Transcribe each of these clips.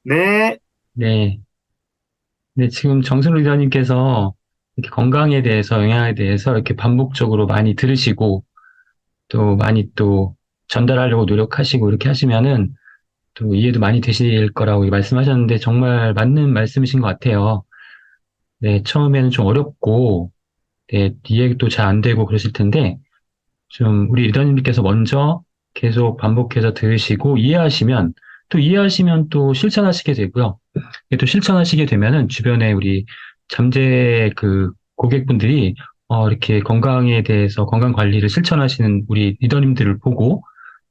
네, 네, 네, 지금 정순 리더님께서 이렇게 건강에 대해서, 영양에 대해서 이렇게 반복적으로 많이 들으시고, 또 많이 또 전달하려고 노력하시고, 이렇게 하시면은 또 이해도 많이 되실 거라고 말씀하셨는데, 정말 맞는 말씀이신 것 같아요. 네, 처음에는 좀 어렵고, 네, 이해도 잘 안 되고 그러실 텐데, 좀 우리 리더님께서 먼저 계속 반복해서 들으시고, 이해하시면 또 실천하시게 되고요. 또 실천하시게 되면은 주변에 우리 잠재 그 고객분들이 이렇게 건강에 대해서 건강 관리를 실천하시는 우리 리더님들을 보고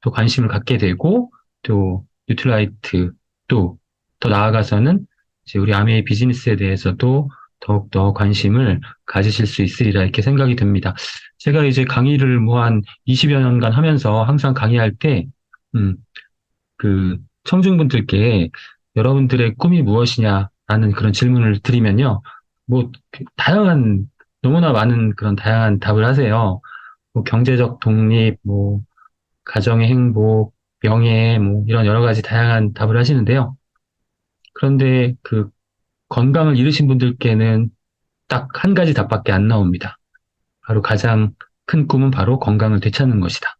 또 관심을 갖게 되고 또 뉴트라이트 또 더 나아가서는 이제 우리 아메이 비즈니스에 대해서도 더욱더 관심을 가지실 수 있으리라 이렇게 생각이 듭니다. 제가 이제 강의를 뭐 한 20여 년간 하면서 항상 강의할 때, 음, 청중분들께 여러분들의 꿈이 무엇이냐라는 그런 질문을 드리면요. 뭐, 너무나 많은 그런 다양한 답을 하세요. 뭐, 경제적 독립, 뭐, 가정의 행복, 명예, 뭐, 이런 여러 가지 다양한 답을 하시는데요. 그런데 건강을 잃으신 분들께는 딱 한 가지 답밖에 안 나옵니다. 바로 가장 큰 꿈은 바로 건강을 되찾는 것이다.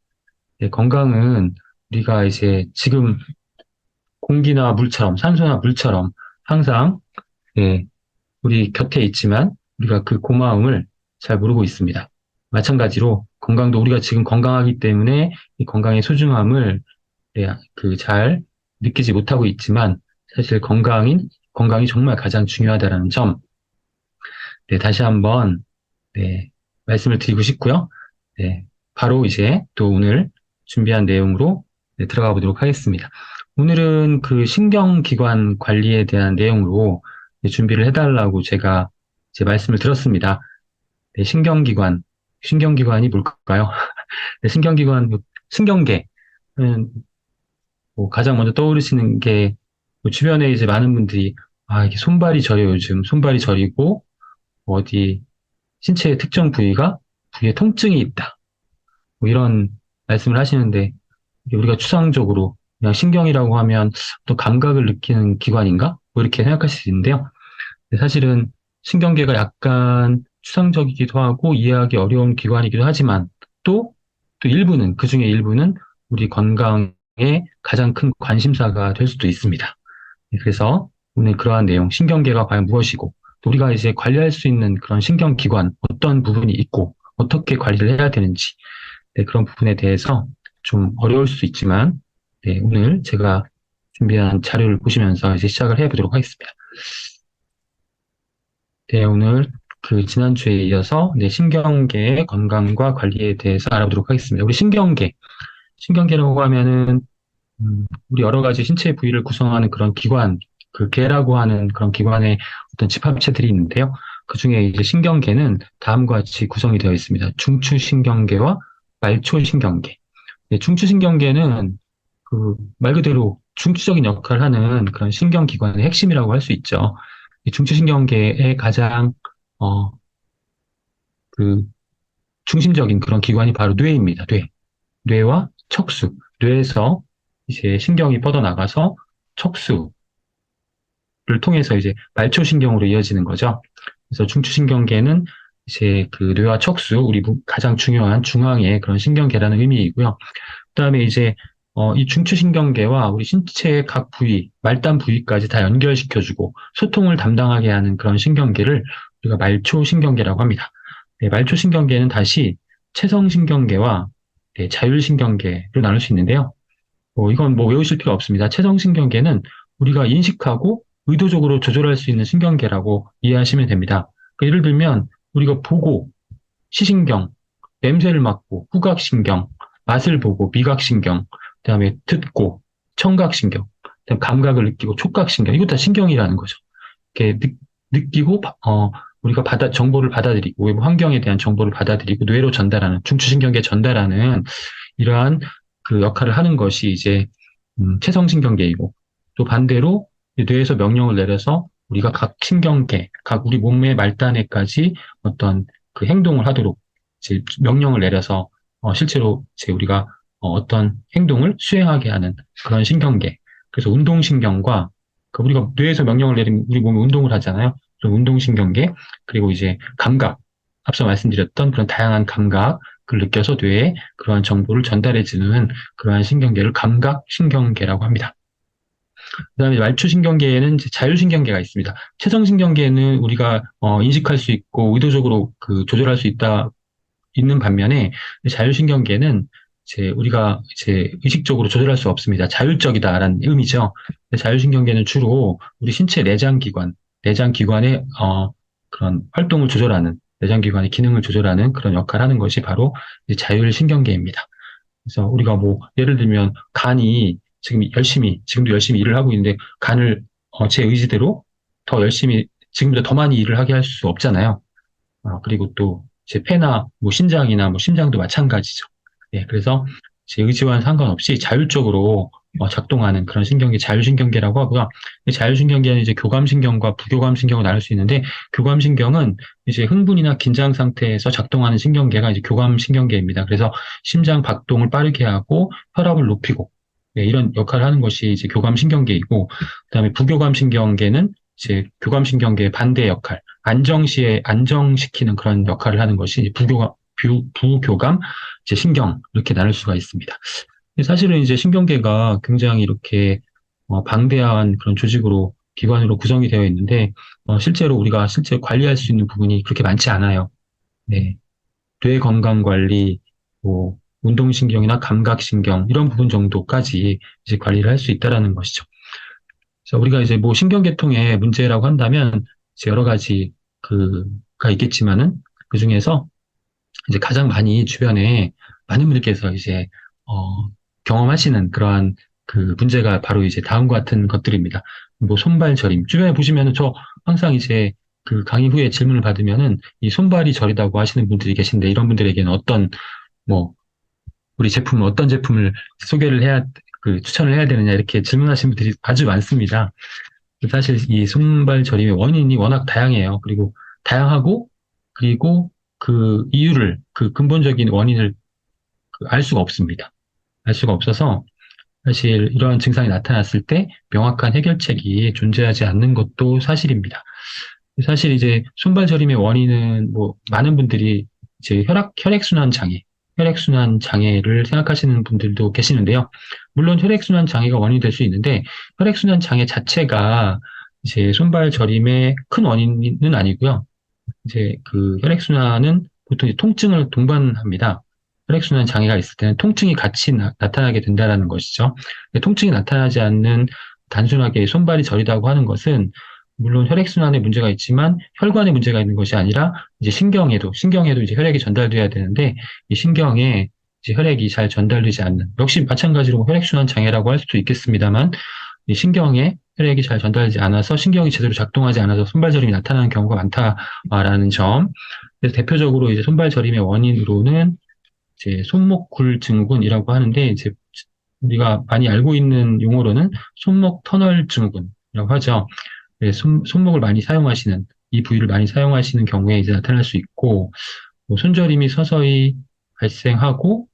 네, 건강은 우리가 이제 지금 공기나 물처럼, 산소나 물처럼 항상 예, 우리 곁에 있지만 우리가 그 고마움을 잘 모르고 있습니다. 마찬가지로 건강도 우리가 지금 건강하기 때문에 이 건강의 소중함을 잘 느끼지 못하고 있지만 사실 건강이 정말 가장 중요하다는 점, 네, 다시 한번 네, 말씀을 드리고 싶고요. 네, 바로 이제 또 오늘 준비한 내용으로 네, 들어가 보도록 하겠습니다. 오늘은 그 신경기관 관리에 대한 내용으로 네, 준비를 해달라고 제가 제 말씀을 들었습니다. 네, 신경기관이 뭘까요? 네, 신경계. 뭐 가장 먼저 떠오르시는 게, 뭐 주변에 이제 많은 분들이, 이게 손발이 저려요, 요즘. 손발이 저리고, 어디, 신체의 특정 부위에 통증이 있다. 뭐 이런 말씀을 하시는데, 이게 우리가 추상적으로 그냥 신경이라고 하면 또 감각을 느끼는 기관인가? 뭐 이렇게 생각하실 수 있는데요. 근데 사실은 신경계가 약간 추상적이기도 하고 이해하기 어려운 기관이기도 하지만 또, 그 중에 일부는 우리 건강에 가장 큰 관심사가 될 수도 있습니다. 네, 그래서 오늘 그러한 내용, 신경계가 과연 무엇이고, 또 우리가 이제 관리할 수 있는 그런 신경기관, 어떤 부분이 있고, 어떻게 관리를 해야 되는지, 네, 그런 부분에 대해서 좀 어려울 수 있지만, 네, 오늘 제가 준비한 자료를 보시면서 이제 시작을 해보도록 하겠습니다. 네, 오늘 지난주에 이어서 네, 신경계의 건강과 관리에 대해서 알아보도록 하겠습니다. 우리 신경계라고 하면은 우리 여러 가지 신체 부위를 구성하는 그런 기관, 그 계라고 하는 그런 기관의 어떤 집합체들이 있는데요. 그 중에 이제 신경계는 다음과 같이 구성이 되어 있습니다. 중추신경계와 말초신경계. 네, 중추신경계는 말 그대로 중추적인 역할을 하는 그런 신경기관의 핵심이라고 할 수 있죠. 이 중추신경계의 가장 어, 그 중심적인 그런 기관이 바로 뇌입니다. 뇌와 척수. 뇌에서 이제 신경이 뻗어나가서 척수를 통해서 이제 말초신경으로 이어지는 거죠. 그래서 중추신경계는 이제 뇌와 척수, 우리 가장 중요한 중앙의 그런 신경계라는 의미이고요. 그다음에 이제 이 중추신경계와 우리 신체의 각 부위, 말단 부위까지 다 연결시켜주고 소통을 담당하게 하는 그런 신경계를 우리가 말초신경계라고 합니다. 네, 말초신경계는 다시 체성신경계와 네, 자율신경계로 나눌 수 있는데요. 이건 뭐 외우실 필요 없습니다. 체성신경계는 우리가 인식하고 의도적으로 조절할 수 있는 신경계라고 이해하시면 됩니다. 예를 들면 우리가 보고 시신경, 냄새를 맡고 후각신경, 맛을 보고 미각신경, 그다음에 듣고 청각신경, 그다음 감각을 느끼고 촉각신경, 이거 다 신경이라는 거죠. 이렇게 느끼고 우리가 정보를 받아들이고 외부 환경에 대한 정보를 받아들이고 뇌로 전달하는 중추신경계에 전달하는 이러한 그 역할을 하는 것이 이제 체성신경계이고 또 반대로 뇌에서 명령을 내려서 우리가 각 신경계, 각 우리 몸의 말단에까지 어떤 그 행동을 하도록 이제 명령을 내려서 실제로 이제 우리가 떤 행동을 수행하게 하는 그런 신경계. 그래서 운동신경과 우리가 뇌에서 명령을 내리면 우리 몸이 운동을 하잖아요. 그런 운동신경계, 그리고 이제 감각, 앞서 말씀드렸던 그런 다양한 감각을 느껴서 뇌에 그러한 정보를 전달해주는 그러한 신경계를 감각신경계라고 합니다. 그다음에 말초신경계에는 이제 자율신경계가 있습니다. 체성신경계는 우리가 인식할 수 있고 의도적으로 조절할 수 있는 반면에 자율신경계는 이제 우리가 이제 의식적으로 조절할 수 없습니다. 자율적이다라는 의미죠. 자율신경계는 주로 우리 신체 내장 기관의 그런 활동을 조절하는, 내장 기관의 기능을 조절하는 그런 역할을 하는 것이 바로 이제 자율신경계입니다. 그래서 우리가 뭐 예를 들면 간이 지금도 열심히 일을 하고 있는데 간을 제 의지대로 더 열심히 지금보다 더 많이 일을 하게 할 수 없잖아요. 그리고 또 제 폐나 뭐 신장이나 뭐 심장도 마찬가지죠. 예, 그래서 제 의지와는 상관없이 자율적으로 작동하는 그런 신경계 자율신경계라고 하고요. 이 자율신경계는 이제 교감신경과 부교감신경을 나눌 수 있는데 교감신경은 이제 흥분이나 긴장 상태에서 작동하는 신경계가 이제 교감신경계입니다. 그래서 심장 박동을 빠르게 하고 혈압을 높이고 예, 이런 역할을 하는 것이 이제 교감신경계이고 그다음에 부교감신경계는 이제 교감신경계의 반대 역할, 안정시키는 그런 역할을 하는 것이 이제 부교감, 이제 신경, 이렇게 나눌 수가 있습니다. 사실은 이제 신경계가 굉장히 이렇게 방대한 그런 기관으로 구성이 되어 있는데, 실제로 우리가 실제 관리할 수 있는 부분이 그렇게 많지 않아요. 네. 뇌 건강 관리, 뭐, 운동신경이나 감각신경, 이런 부분 정도까지 이제 관리를 할 수 있다라는 것이죠. 그래서 우리가 이제 뭐 신경계통의 문제라고 한다면 이제 여러 가지 가 있겠지만은 그 중에서 이제 가장 많이 주변에 많은 분들께서 이제 경험하시는 그러한 문제가 바로 이제 다음과 같은 것들입니다. 뭐 손발 저림. 주변에 보시면은 저 항상 이제 강의 후에 질문을 받으면은 이 손발이 저리다고 하시는 분들이 계신데 이런 분들에게는 뭐 우리 어떤 제품을 소개를 추천을 해야 되느냐 이렇게 질문하시는 분들이 아주 많습니다. 사실 이 손발 저림의 원인이 워낙 다양해요. 그리고 근본적인 원인을 알 수가 없습니다. 알 수가 없어서 사실 이러한 증상이 나타났을 때 명확한 해결책이 존재하지 않는 것도 사실입니다. 사실 이제 손발 저림의 원인은 뭐 많은 분들이 이제 혈액순환 장애를 생각하시는 분들도 계시는데요. 물론 혈액순환 장애가 원인이 될 수 있는데 혈액순환 장애 자체가 이제 손발 저림의 큰 원인은 아니고요. 이제 혈액순환은 보통 통증을 동반합니다. 혈액순환 장애가 있을 때는 통증이 같이 나타나게 된다는 것이죠. 통증이 나타나지 않는 단순하게 손발이 저리다고 하는 것은 물론 혈액순환에 문제가 있지만 혈관에 문제가 있는 것이 아니라 이제 신경에도 이제 혈액이 전달돼야 되는데 이 신경에 이제 혈액이 잘 전달되지 않는 역시 마찬가지로 혈액순환 장애라고 할 수도 있겠습니다만 이 신경에 혈액이 잘 전달되지 않아서 신경이 제대로 작동하지 않아서 손발 저림이 나타나는 경우가 많다라는 점. 그래서 대표적으로 이제 손발 저림의 원인으로는 이제 손목굴 증후군이라고 하는데 이제 우리가 많이 알고 있는 용어로는 손목 터널 증후군이라고 하죠. 네, 손목을 많이 사용하시는 이 부위를 많이 사용하시는 경우에 이제 나타날 수 있고 뭐 손저림이 서서히 발생하고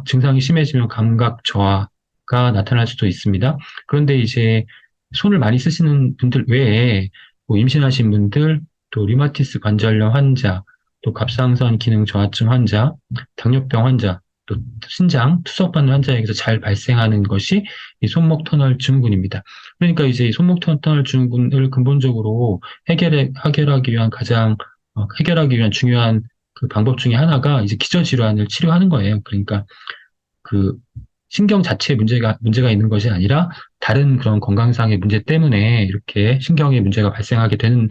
증상이 심해지면 감각 저하가 나타날 수도 있습니다. 그런데 이제 손을 많이 쓰시는 분들 외에 뭐 임신하신 분들, 또 류마티스 관절염 환자, 또 갑상선 기능 저하증 환자, 당뇨병 환자, 또 신장 투석받는 환자에게서 잘 발생하는 것이 이 손목 터널 증후군입니다. 그러니까 이제 이 손목 터널 증후군을 근본적으로 해결하기 위한 중요한 방법 중에 하나가 이제 기저질환을 치료하는 거예요. 그러니까 신경 자체에 문제가 있는 것이 아니라 다른 그런 건강상의 문제 때문에 이렇게 신경에 문제가 발생하게 되는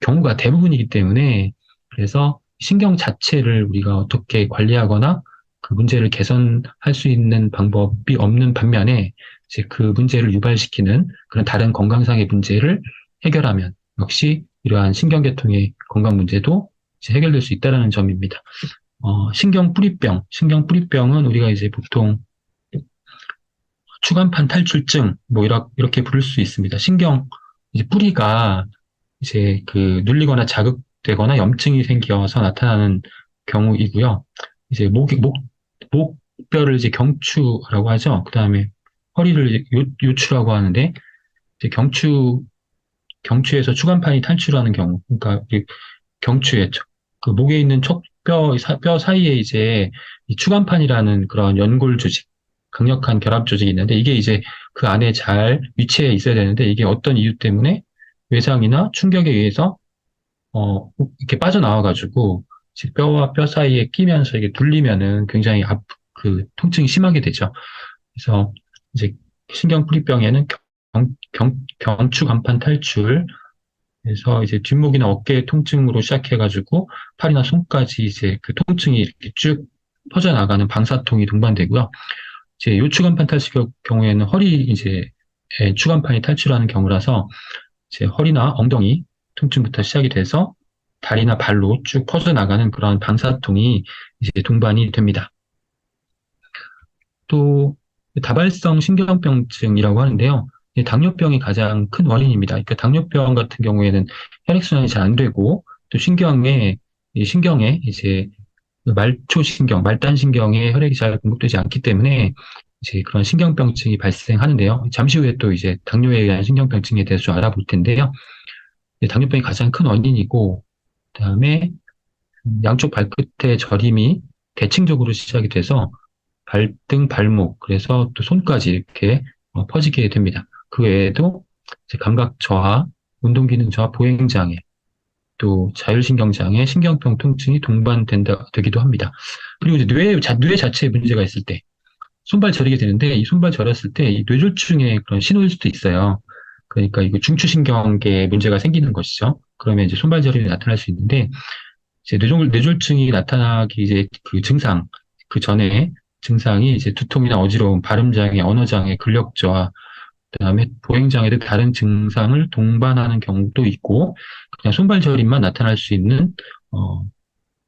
경우가 대부분이기 때문에 그래서 신경 자체를 우리가 어떻게 관리하거나 그 문제를 개선할 수 있는 방법이 없는 반면에 이제 그 문제를 유발시키는 그런 다른 건강상의 문제를 해결하면 역시 이러한 신경계통의 건강 문제도 이제 해결될 수 있다는 점입니다. 신경뿌리병은 우리가 이제 보통 추간판 탈출증, 뭐, 이렇게 부를 수 있습니다. 이제 뿌리가 이제 눌리거나 자극되거나 염증이 생겨서 나타나는 경우이고요. 이제 목뼈를 이제 경추라고 하죠. 그 다음에 허리를 이제 요추라고 하는데, 이제 경추에서 추간판이 탈출하는 경우, 그러니까 이 경추에 그 목에 있는 뼈 사이에 이제 이 추간판이라는 그런 연골 조직, 강력한 결합 조직이 있는데 이게 이제 그 안에 잘 위치해 있어야 되는데 이게 어떤 이유 때문에 외상이나 충격에 의해서 이렇게 빠져나와가지고 이제 뼈와 뼈 사이에 끼면서 이게 눌리면은 굉장히 그 통증이 심하게 되죠. 그래서 이제 신경풀이병에는 경추간판 탈출, 그래서 이제 뒷목이나 어깨 통증으로 시작해가지고 팔이나 손까지 이제 그 통증이 이렇게 쭉 퍼져나가는 방사통이 동반되고요. 이제 요추간판 탈출 경우에는 허리 이제 추간판이 탈출하는 경우라서 이제 허리나 엉덩이 통증부터 시작이 돼서 다리나 발로 쭉 퍼져나가는 그런 방사통이 이제 동반이 됩니다. 또 다발성 신경병증이라고 하는데요. 당뇨병이 가장 큰 원인입니다. 그러니까 당뇨병 같은 경우에는 혈액순환이 잘 안 되고 또 신경에 이제 말초신경, 말단신경에 혈액이 잘 공급되지 않기 때문에 이제 그런 신경병증이 발생하는데요. 잠시 후에 또 이제 당뇨에 의한 신경병증에 대해서 좀 알아볼 텐데요. 당뇨병이 가장 큰 원인이고, 그다음에 양쪽 발끝의 저림이 대칭적으로 시작이 돼서 발등, 발목, 그래서 또 손까지 이렇게 퍼지게 됩니다. 그 외에도 이제 감각 저하, 운동기능 저하, 보행장애, 또 자율신경장애, 신경병 통증이 되기도 합니다. 그리고 이제 뇌 자체에 문제가 있을 때, 손발 저리게 되는데, 이 손발 저렸을 때, 이 뇌졸중의 그런 신호일 수도 있어요. 그러니까 이거 중추신경계에 문제가 생기는 것이죠. 그러면 이제 손발 저림이 나타날 수 있는데, 이제 뇌졸중이 나타나기 이제 그 증상, 그 전에 증상이 이제 두통이나 어지러움, 발음장애, 언어장애, 근력저하, 그다음에 보행장애 등 다른 증상을 동반하는 경우도 있고, 그냥 손발 저림만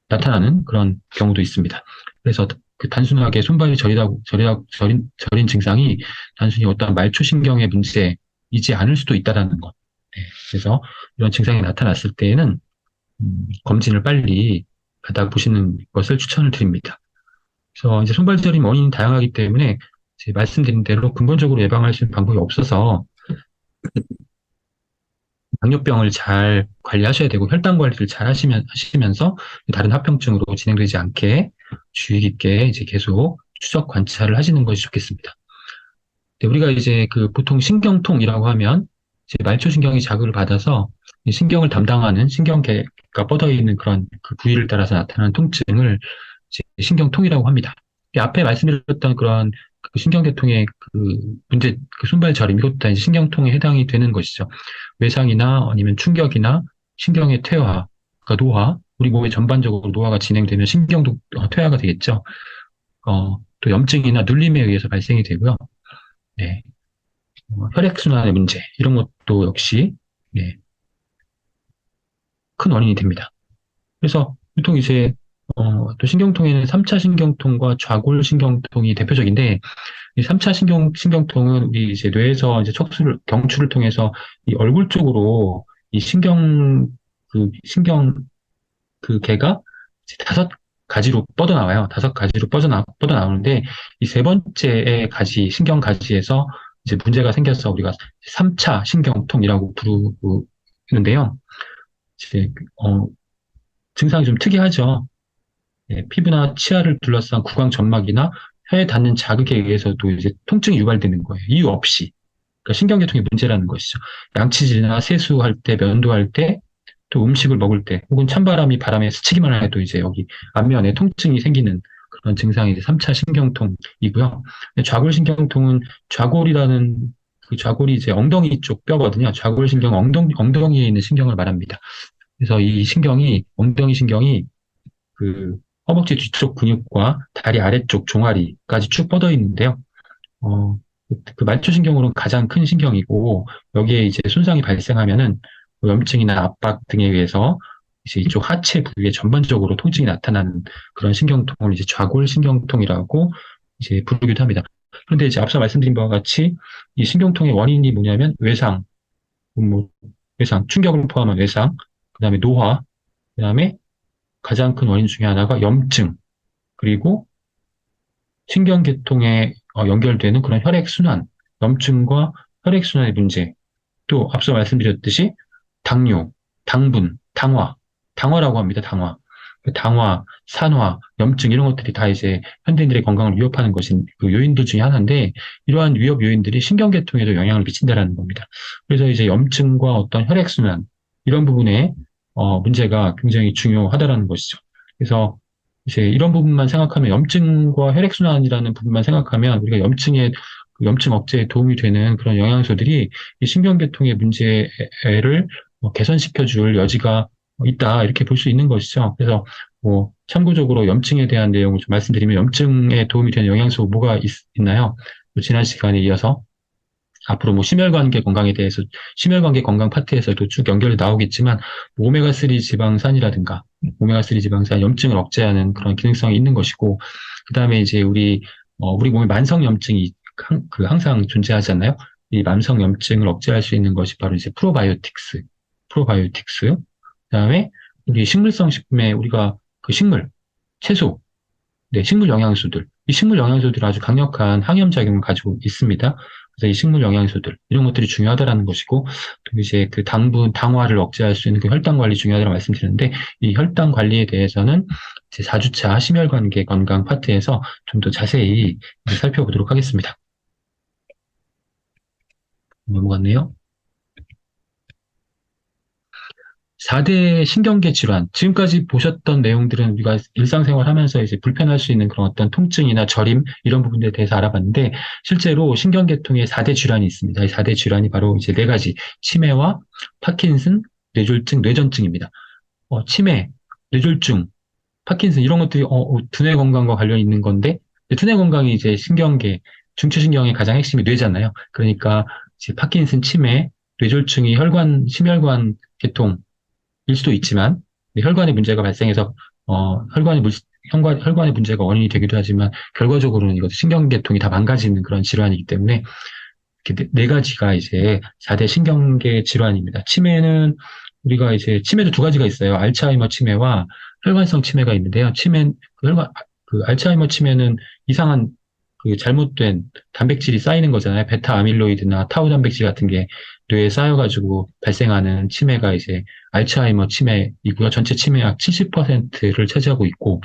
나타나는 그런 경우도 있습니다. 그래서 그 단순하게 손발이 저린 증상이 단순히 어떤 말초신경의 문제이지 않을 수도 있다라는 것. 네, 그래서 이런 증상이 나타났을 때에는 검진을 빨리 받아보시는 것을 추천을 드립니다. 그래서 이제 손발저림 원인이 다양하기 때문에 이제 말씀드린 대로 근본적으로 예방할 수 있는 방법이 없어서 당뇨병을 잘 관리하셔야 되고 혈당 관리를 잘 하시면서 다른 합병증으로 진행되지 않게 주의 깊게 이제 계속 추적 관찰을 하시는 것이 좋겠습니다. 네, 우리가 이제 그 보통 신경통이라고 하면 이제 말초신경이 자극을 받아서 신경을 담당하는 신경계가 뻗어 있는 그런 그 부위를 따라서 나타나는 통증을 이제 신경통이라고 합니다. 이 앞에 말씀드렸던 그런 그 신경계통의 그 문제, 그 손발 저림, 이것도 다 이제 신경통에 해당이 되는 것이죠. 외상이나 아니면 충격이나 신경의 퇴화, 그러니까 노화, 우리 몸에 전반적으로 노화가 진행되면 신경도 퇴화가 되겠죠. 또 염증이나 눌림에 의해서 발생이 되고요. 네. 혈액순환의 문제, 이런 것도 역시, 네, 큰 원인이 됩니다. 그래서 보통 이제, 또 신경통에는 3차 신경통과 좌골신경통이 대표적인데, 이 3차 신경통은 우리 이제 뇌에서 이제 경추를 통해서 이 얼굴 쪽으로 이 신경, 그 개가 이제 5가지로 뻗어나와요. 5가지로 뻗어나오는데, 이 세 번째의 신경 가지에서 이제 문제가 생겨서 우리가 3차 신경통이라고 부르는데요. 이제, 증상이 좀 특이하죠. 예, 피부나 치아를 둘러싼 구강 점막이나 혀에 닿는 자극에 의해서도 이제 통증이 유발되는 거예요. 이유 없이. 그러니까 신경계통의 문제라는 것이죠. 양치질이나 세수할 때, 면도할 때, 또 음식을 먹을 때, 혹은 찬바람이 바람에 스치기만 해도 이제 여기 안면에 통증이 생기는 그런 증상이 이제 3차 신경통이고요. 좌골신경통은 그 좌골이 이제 엉덩이 쪽 뼈거든요. 좌골신경 엉덩이에 있는 신경을 말합니다. 그래서 엉덩이 신경이 그 허벅지 뒤쪽 근육과 다리 아래쪽 종아리까지 쭉 뻗어 있는데요. 어, 그 말초신경으로는 가장 큰 신경이고, 여기에 이제 손상이 발생하면은 뭐 염증이나 압박 등에 의해서 이제 이쪽 하체 부위에 전반적으로 통증이 나타나는 그런 신경통을 이제 좌골신경통이라고 이제 부르기도 합니다. 그런데 이제 앞서 말씀드린 바와 같이 이 신경통의 원인이 뭐냐면 뭐 충격을 포함한 외상, 그다음에 노화, 그다음에 가장 큰 원인 중에 하나가 염증, 그리고 신경계통에 연결되는 그런 혈액순환, 염증과 혈액순환의 문제, 또 앞서 말씀드렸듯이 당뇨, 당분, 당화라고 합니다. 당화. 그 당화, 산화, 염증 이런 것들이 다 이제 현대인들의 건강을 위협하는 것인 그 요인들 중에 하나인데 이러한 위협 요인들이 신경계통에도 영향을 미친다라는 겁니다. 그래서 이제 염증과 어떤 혈액순환 이런 부분에 문제가 굉장히 중요하다라는 것이죠. 그래서 이제 이런 부분만 생각하면 염증과 혈액순환이라는 부분만 생각하면 우리가 그 염증 억제에 도움이 되는 그런 영양소들이 이 신경계통의 문제를 개선시켜 줄 여지가 있다 이렇게 볼 수 있는 것이죠. 그래서 뭐 참고적으로 염증에 대한 내용을 좀 말씀드리면 염증에 도움이 되는 영양소 뭐가 나요 지난 시간에 이어서 앞으로 뭐 심혈관계 건강에 대해서 심혈관계 건강 파트에서도 쭉 연결이 나오겠지만 뭐 오메가3 지방산이라든가 오메가3 지방산 염증을 억제하는 그런 기능성이 있는 것이고 그다음에 이제 우리 몸에 만성 염증이 항상 존재하잖아요. 이 만성 염증을 억제할 수 있는 것이 바로 이제 프로바이오틱스. 그다음에 우리 식물성 식품에 우리가 그 채소, 네, 식물 영양소들. 이 식물 영양소들은 아주 강력한 항염작용을 가지고 있습니다. 그래서 이 식물 영양소들, 이런 것들이 중요하다라는 것이고, 또 이제 그 당화를 억제할 수 있는 그 혈당 관리 중요하다고 말씀드렸는데, 이 혈당 관리에 대해서는 제 4주차 심혈관계 건강 파트에서 좀 더 자세히 살펴보도록 하겠습니다. 넘어갔네요. 4대 신경계 질환. 지금까지 보셨던 내용들은 우리가 일상생활 하면서 이제 불편할 수 있는 그런 어떤 통증이나 저림, 이런 부분들에 대해서 알아봤는데, 실제로 신경계통에 4대 질환이 있습니다. 이 4대 질환이 바로 이제 네 가지. 치매와 파킨슨, 뇌졸중, 뇌전증입니다. 치매, 뇌졸중, 파킨슨, 이런 것들이, 두뇌 건강과 관련이 있는 건데, 두뇌 건강이 이제 중추신경의 가장 핵심이 뇌잖아요. 그러니까, 이제 파킨슨, 치매, 뇌졸중이 심혈관 계통, 일 수도 있지만 혈관에 문제가 발생해서 혈관의 문제가 원인이 되기도 하지만 결과적으로는 이것도 신경계통이 다 망가지는 그런 질환이기 때문에 이렇게 네 가지가 이제 4대 신경계 질환입니다. 치매도 두 가지가 있어요. 알츠하이머 치매와 혈관성 치매가 있는데요. 알츠하이머 치매는 이상한 잘못된 단백질이 쌓이는 거잖아요. 베타 아밀로이드나 타우 단백질 같은 게 뇌에 쌓여가지고 발생하는 치매가 이제 알츠하이머 치매이고요. 전체 치매의 약 70%를 차지하고 있고,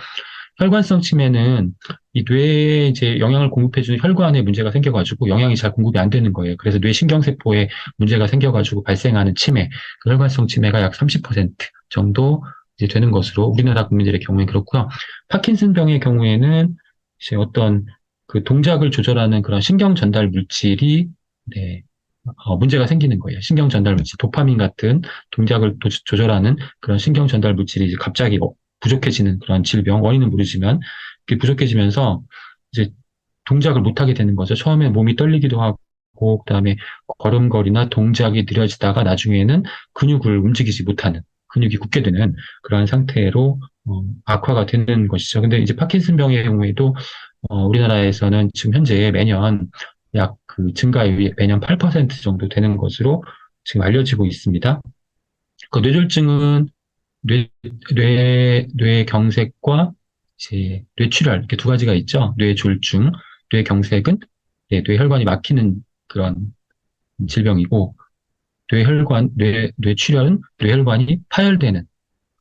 혈관성 치매는 이 뇌에 이제 영양을 공급해주는 혈관에 문제가 생겨가지고 영양이 잘 공급이 안 되는 거예요. 그래서 뇌 신경세포에 문제가 생겨가지고 발생하는 그 혈관성 치매가 약 30% 정도 이제 되는 것으로 우리나라 국민들의 경우에 그렇고요. 파킨슨병의 경우에는 이제 어떤 그 동작을 조절하는 그런 신경 전달 물질이 네, 문제가 생기는 거예요. 신경 전달 물질, 도파민 같은 동작을 조절하는 그런 신경 전달 물질이 이제 갑자기 부족해지는 그런 질병, 원인은 모르지만 그게 부족해지면서 이제 동작을 못하게 되는 거죠. 처음에 몸이 떨리기도 하고, 그다음에 걸음걸이나 동작이 느려지다가 나중에는 근육을 움직이지 못하는, 근육이 굳게 되는 그러한 상태로 악화가 되는 것이죠. 근데 이제 파킨슨병의 경우에도 우리나라에서는 지금 현재 매년 약 그 증가율이 매년 8% 정도 되는 것으로 지금 알려지고 있습니다. 그 뇌졸중은 뇌경색과 이제 뇌출혈 이렇게 두 가지가 있죠. 뇌졸중, 뇌경색은 뇌혈관이 막히는 그런 질병이고 뇌출혈은 뇌혈관이 파열되는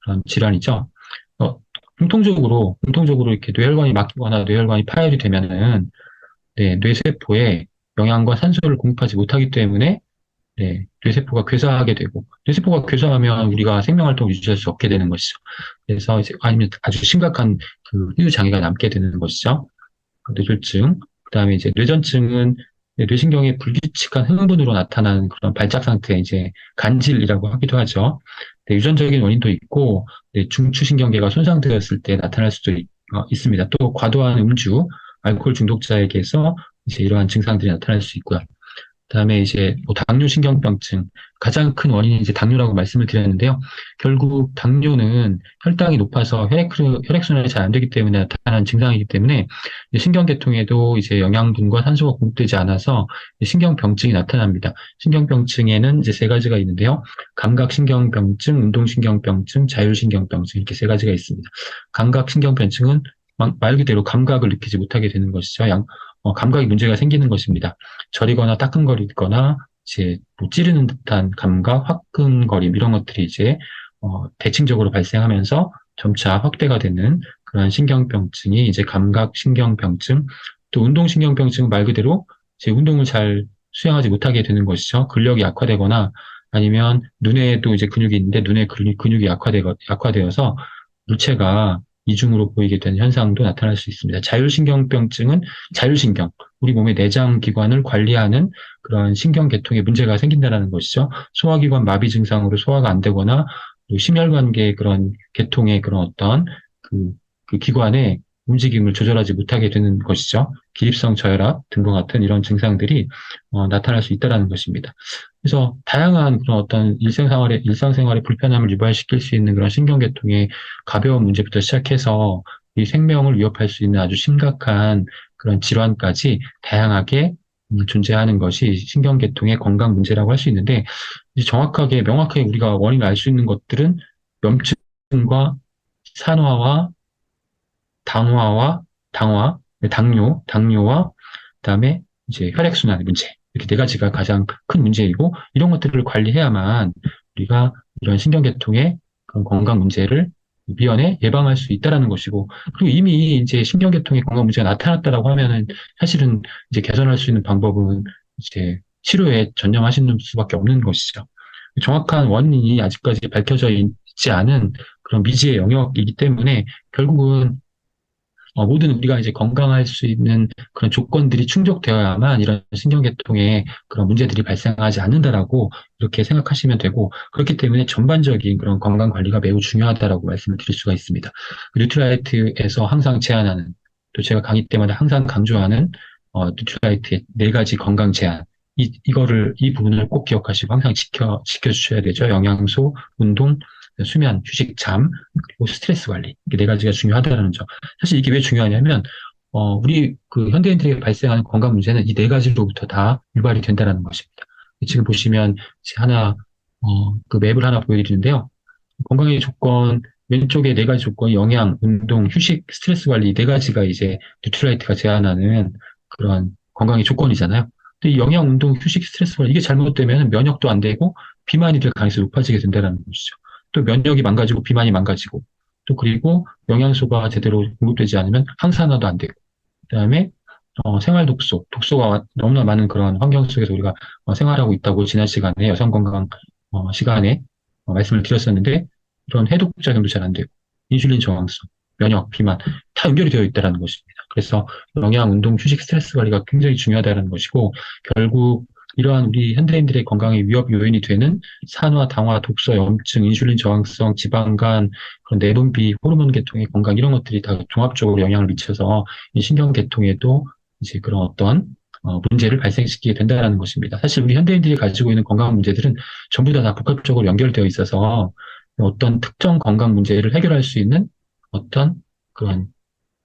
그런 질환이죠. 공통적으로 이렇게 뇌혈관이 막히거나 뇌혈관이 파열이 되면은 뇌세포에 영양과 산소를 공급하지 못하기 때문에 뇌세포가 괴사하게 되고, 뇌세포가 괴사하면 우리가 생명활동을 유지할 수 없게 되는 것이죠. 그래서 아니면 아주 심각한 그 후유장애가 남게 되는 것이죠. 뇌졸중. 그 다음에 이제 뇌전증은 뇌신경의 불규칙한 흥분으로 나타나는 그런 발작 상태, 이제 간질이라고 하기도 하죠. 유전적인 원인도 있고, 중추신경계가 손상되었을 때 나타날 수도 있습니다. 또 과도한 음주, 알코올 중독자에게서 이제 이러한 증상들이 나타날 수 있고요. 그다음에 이제 뭐 당뇨신경병증, 가장 큰 원인이 이제 당뇨라고 말씀을 드렸는데요. 결국 당뇨는 혈당이 높아서 혈액순환이 잘 안 되기 때문에 나타나는 증상이기 때문에 신경계통에도 이제 영양분과 산소가 공급되지 않아서 신경병증이 나타납니다. 신경병증에는 이제 세 가지가 있는데요. 감각신경병증, 운동신경병증, 자율신경병증, 이렇게 세 가지가 있습니다. 감각신경병증은 말 그대로 감각을 느끼지 못하게 되는 것이죠. 감각에 문제가 생기는 것입니다. 저리거나 따끔거리거나 이제 뭐 찌르는 듯한 감각, 화끈거림 이런 것들이 이제 대칭적으로 발생하면서 점차 확대가 되는 그런 신경병증이 이제 감각신경병증, 또 운동신경병증은 말 그대로 이제 운동을 잘 수행하지 못하게 되는 것이죠. 근력이 약화되거나 아니면 눈에도 이제 근육이 있는데 눈의 근육이 약화되어서 물체가 이중으로 보이게 되는 현상도 나타날 수 있습니다. 자율신경병증은 자율신경, 우리 몸의 내장 기관을 관리하는 그런 신경계통에 문제가 생긴다는 것이죠. 소화기관 마비 증상으로 소화가 안 되거나 심혈관계 그런 계통의 그런 어떤 그, 그 기관의 움직임을 조절하지 못하게 되는 것이죠. 기립성 저혈압 등과 같은 이런 증상들이 나타날 수 있다는 것입니다. 그래서 다양한 그런 어떤 일상생활에 불편함을 유발시킬 수 있는 그런 신경계통의 가벼운 문제부터 시작해서 이 생명을 위협할 수 있는 아주 심각한 그런 질환까지 다양하게 존재하는 것이 신경계통의 건강 문제라고 할 수 있는데, 명확하게 우리가 원인을 알 수 있는 것들은 염증과 산화와 당화와 당뇨와 그다음에 이제 혈액순환의 문제. 이렇게 네 가지가 가장 큰 문제이고, 이런 것들을 관리해야만 우리가 이런 신경계통의 그런 건강 문제를 미연에 예방할 수 있다라는 것이고, 그리고 이미 이제 신경계통의 건강 문제가 나타났다라고 하면은 사실은 이제 개선할 수 있는 방법은 이제 치료에 전념하시는 수밖에 없는 것이죠. 정확한 원인이 아직까지 밝혀져 있지 않은 그런 미지의 영역이기 때문에 결국은 모든 우리가 이제 건강할 수 있는 그런 조건들이 충족되어야만 이런 신경계통에 그런 문제들이 발생하지 않는다라고 이렇게 생각하시면 되고, 그렇기 때문에 전반적인 그런 건강 관리가 매우 중요하다라고 말씀을 드릴 수가 있습니다. 뉴트라이트에서 항상 제안하는, 또 제가 강의 때마다 항상 강조하는 뉴트라이트의 네 가지 건강 제안. 이 부분을 꼭 기억하시고 항상 지켜주셔야 되죠. 영양소, 운동, 수면, 휴식, 잠, 그리고 스트레스 관리. 이게 네 가지가 중요하다는 점. 사실 이게 왜 중요하냐면, 우리 그 현대인들에게 발생하는 건강 문제는 이 네 가지로부터 다 유발이 된다는 것입니다. 지금 보시면 그 맵을 하나 보여드리는데요. 건강의 조건, 왼쪽에 네 가지 조건, 영양, 운동, 휴식, 스트레스 관리 네 가지가 이제 뉴트라이트가 제안하는 그런 건강의 조건이잖아요. 근데 이 영양, 운동, 휴식, 스트레스 관리 이게 잘못되면 면역도 안 되고 비만이 될 가능성이 높아지게 된다는 것이죠. 또 면역이 망가지고 비만이 망가지고 또 그리고 영양소가 제대로 공급되지 않으면 항산화도 안 되고 그다음에 생활 독소가 너무나 많은 그런 환경 속에서 우리가 생활하고 있다고 지난 시간에 여성 건강 시간에 말씀을 드렸었는데 이런 해독 작용도 잘 안 되고 인슐린 저항성, 면역, 비만 다 연결이 되어 있다는 것입니다. 그래서 영양, 운동, 휴식, 스트레스 관리가 굉장히 중요하다는 것이고 결국 이러한 우리 현대인들의 건강에 위협 요인이 되는 산화, 당화, 독소, 염증, 인슐린 저항성, 지방간, 그런 내분비, 호르몬 계통의 건강 이런 것들이 다 종합적으로 영향을 미쳐서 이 신경 계통에도 이제 그런 어떤 문제를 발생시키게 된다는 것입니다. 사실 우리 현대인들이 가지고 있는 건강 문제들은 전부 다 복합적으로 연결되어 있어서 어떤 특정 건강 문제를 해결할 수 있는 어떤 그런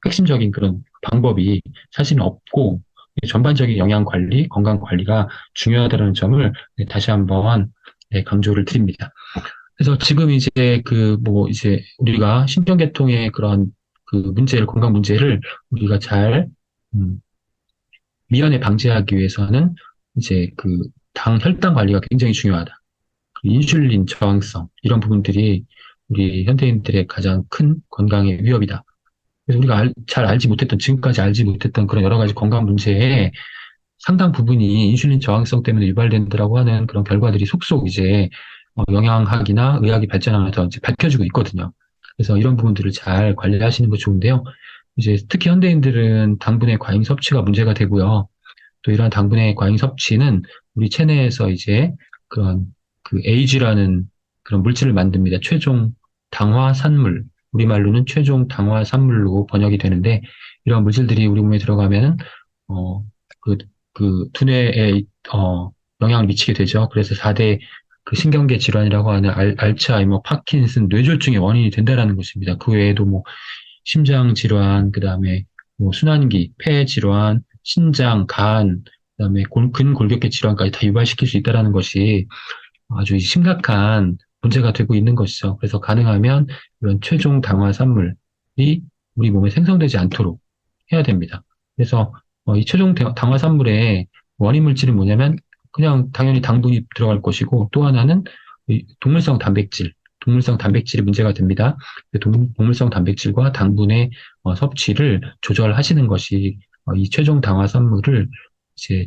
핵심적인 그런 방법이 사실은 없고 전반적인 영양 관리, 건강 관리가 중요하다는 점을 다시 한번 강조를 드립니다. 그래서 지금 이제 이제 우리가 신경계통의 그런 건강 문제를 우리가 잘 미연에 방지하기 위해서는 이제 혈당 관리가 굉장히 중요하다. 인슐린 저항성 이런 부분들이 우리 현대인들의 가장 큰 건강의 위협이다. 그래서 우리가 지금까지 알지 못했던 그런 여러 가지 건강 문제에 상당 부분이 인슐린 저항성 때문에 유발된다라고 하는 그런 결과들이 속속 이제 영양학이나 의학이 발전하면서 이제 밝혀지고 있거든요. 그래서 이런 부분들을 잘 관리하시는 거 좋은데요. 이제 특히 현대인들은 당분의 과잉 섭취가 문제가 되고요. 또 이러한 당분의 과잉 섭취는 우리 체내에서 이제 그런 AG라는 그런 물질을 만듭니다. 최종 당화 산물. 우리말로는 최종 당화 산물로 번역이 되는데 이런 물질들이 우리 몸에 들어가면은 그, 두뇌에 영향을 미치게 되죠. 그래서 4대 신경계 질환이라고 하는 알츠하이머, 파킨슨, 뇌졸중의 원인이 된다라는 것입니다. 그 외에도 뭐 심장 질환, 그다음에 뭐 순환기, 폐 질환, 신장, 간, 그다음에 근골격계 질환까지 다 유발시킬 수 있다라는 것이 아주 심각한 문제가 되고 있는 것이죠. 그래서 가능하면 이런 최종 당화 산물이 우리 몸에 생성되지 않도록 해야 됩니다. 그래서 이 최종 당화산물의 원인 물질은 뭐냐면 그냥 당연히 당분이 들어갈 것이고 또 하나는 이 동물성 단백질이 문제가 됩니다. 동물성 단백질과 당분의 섭취를 조절하시는 것이 이 최종 당화산물을 이제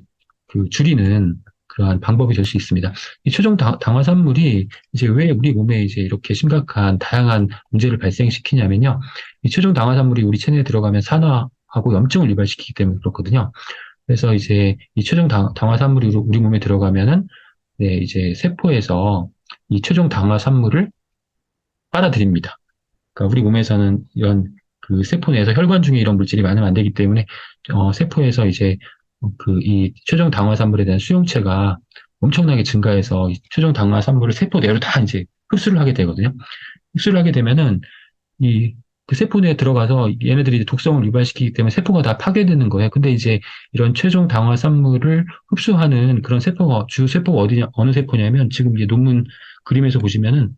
줄이는 그러한 방법이 될 수 있습니다. 이 최종 당화산물이 이제 왜 우리 몸에 이제 이렇게 심각한 다양한 문제를 발생시키냐면요. 이 최종 당화산물이 우리 체내에 들어가면 산화하고 염증을 유발시키기 때문에 그렇거든요. 그래서 이제 이 최종 당화산물이 우리 몸에 들어가면은 네, 이제 세포에서 이 최종 당화산물을 빨아들입니다. 그러니까 우리 몸에서는 이런 세포 내에서 혈관 중에 이런 물질이 많으면 안 되기 때문에 세포에서 이제 이 최종 당화산물에 대한 수용체가 엄청나게 증가해서 이 최종 당화산물을 세포 내로 다 이제 흡수를 하게 되거든요. 흡수를 하게 되면은 이 세포 내에 들어가서 얘네들이 이제 독성을 유발시키기 때문에 세포가 다 파괴되는 거예요. 근데 이제 이런 최종 당화산물을 흡수하는 그런 세포가 주 세포가 어느 세포냐면 지금 이제 논문 그림에서 보시면은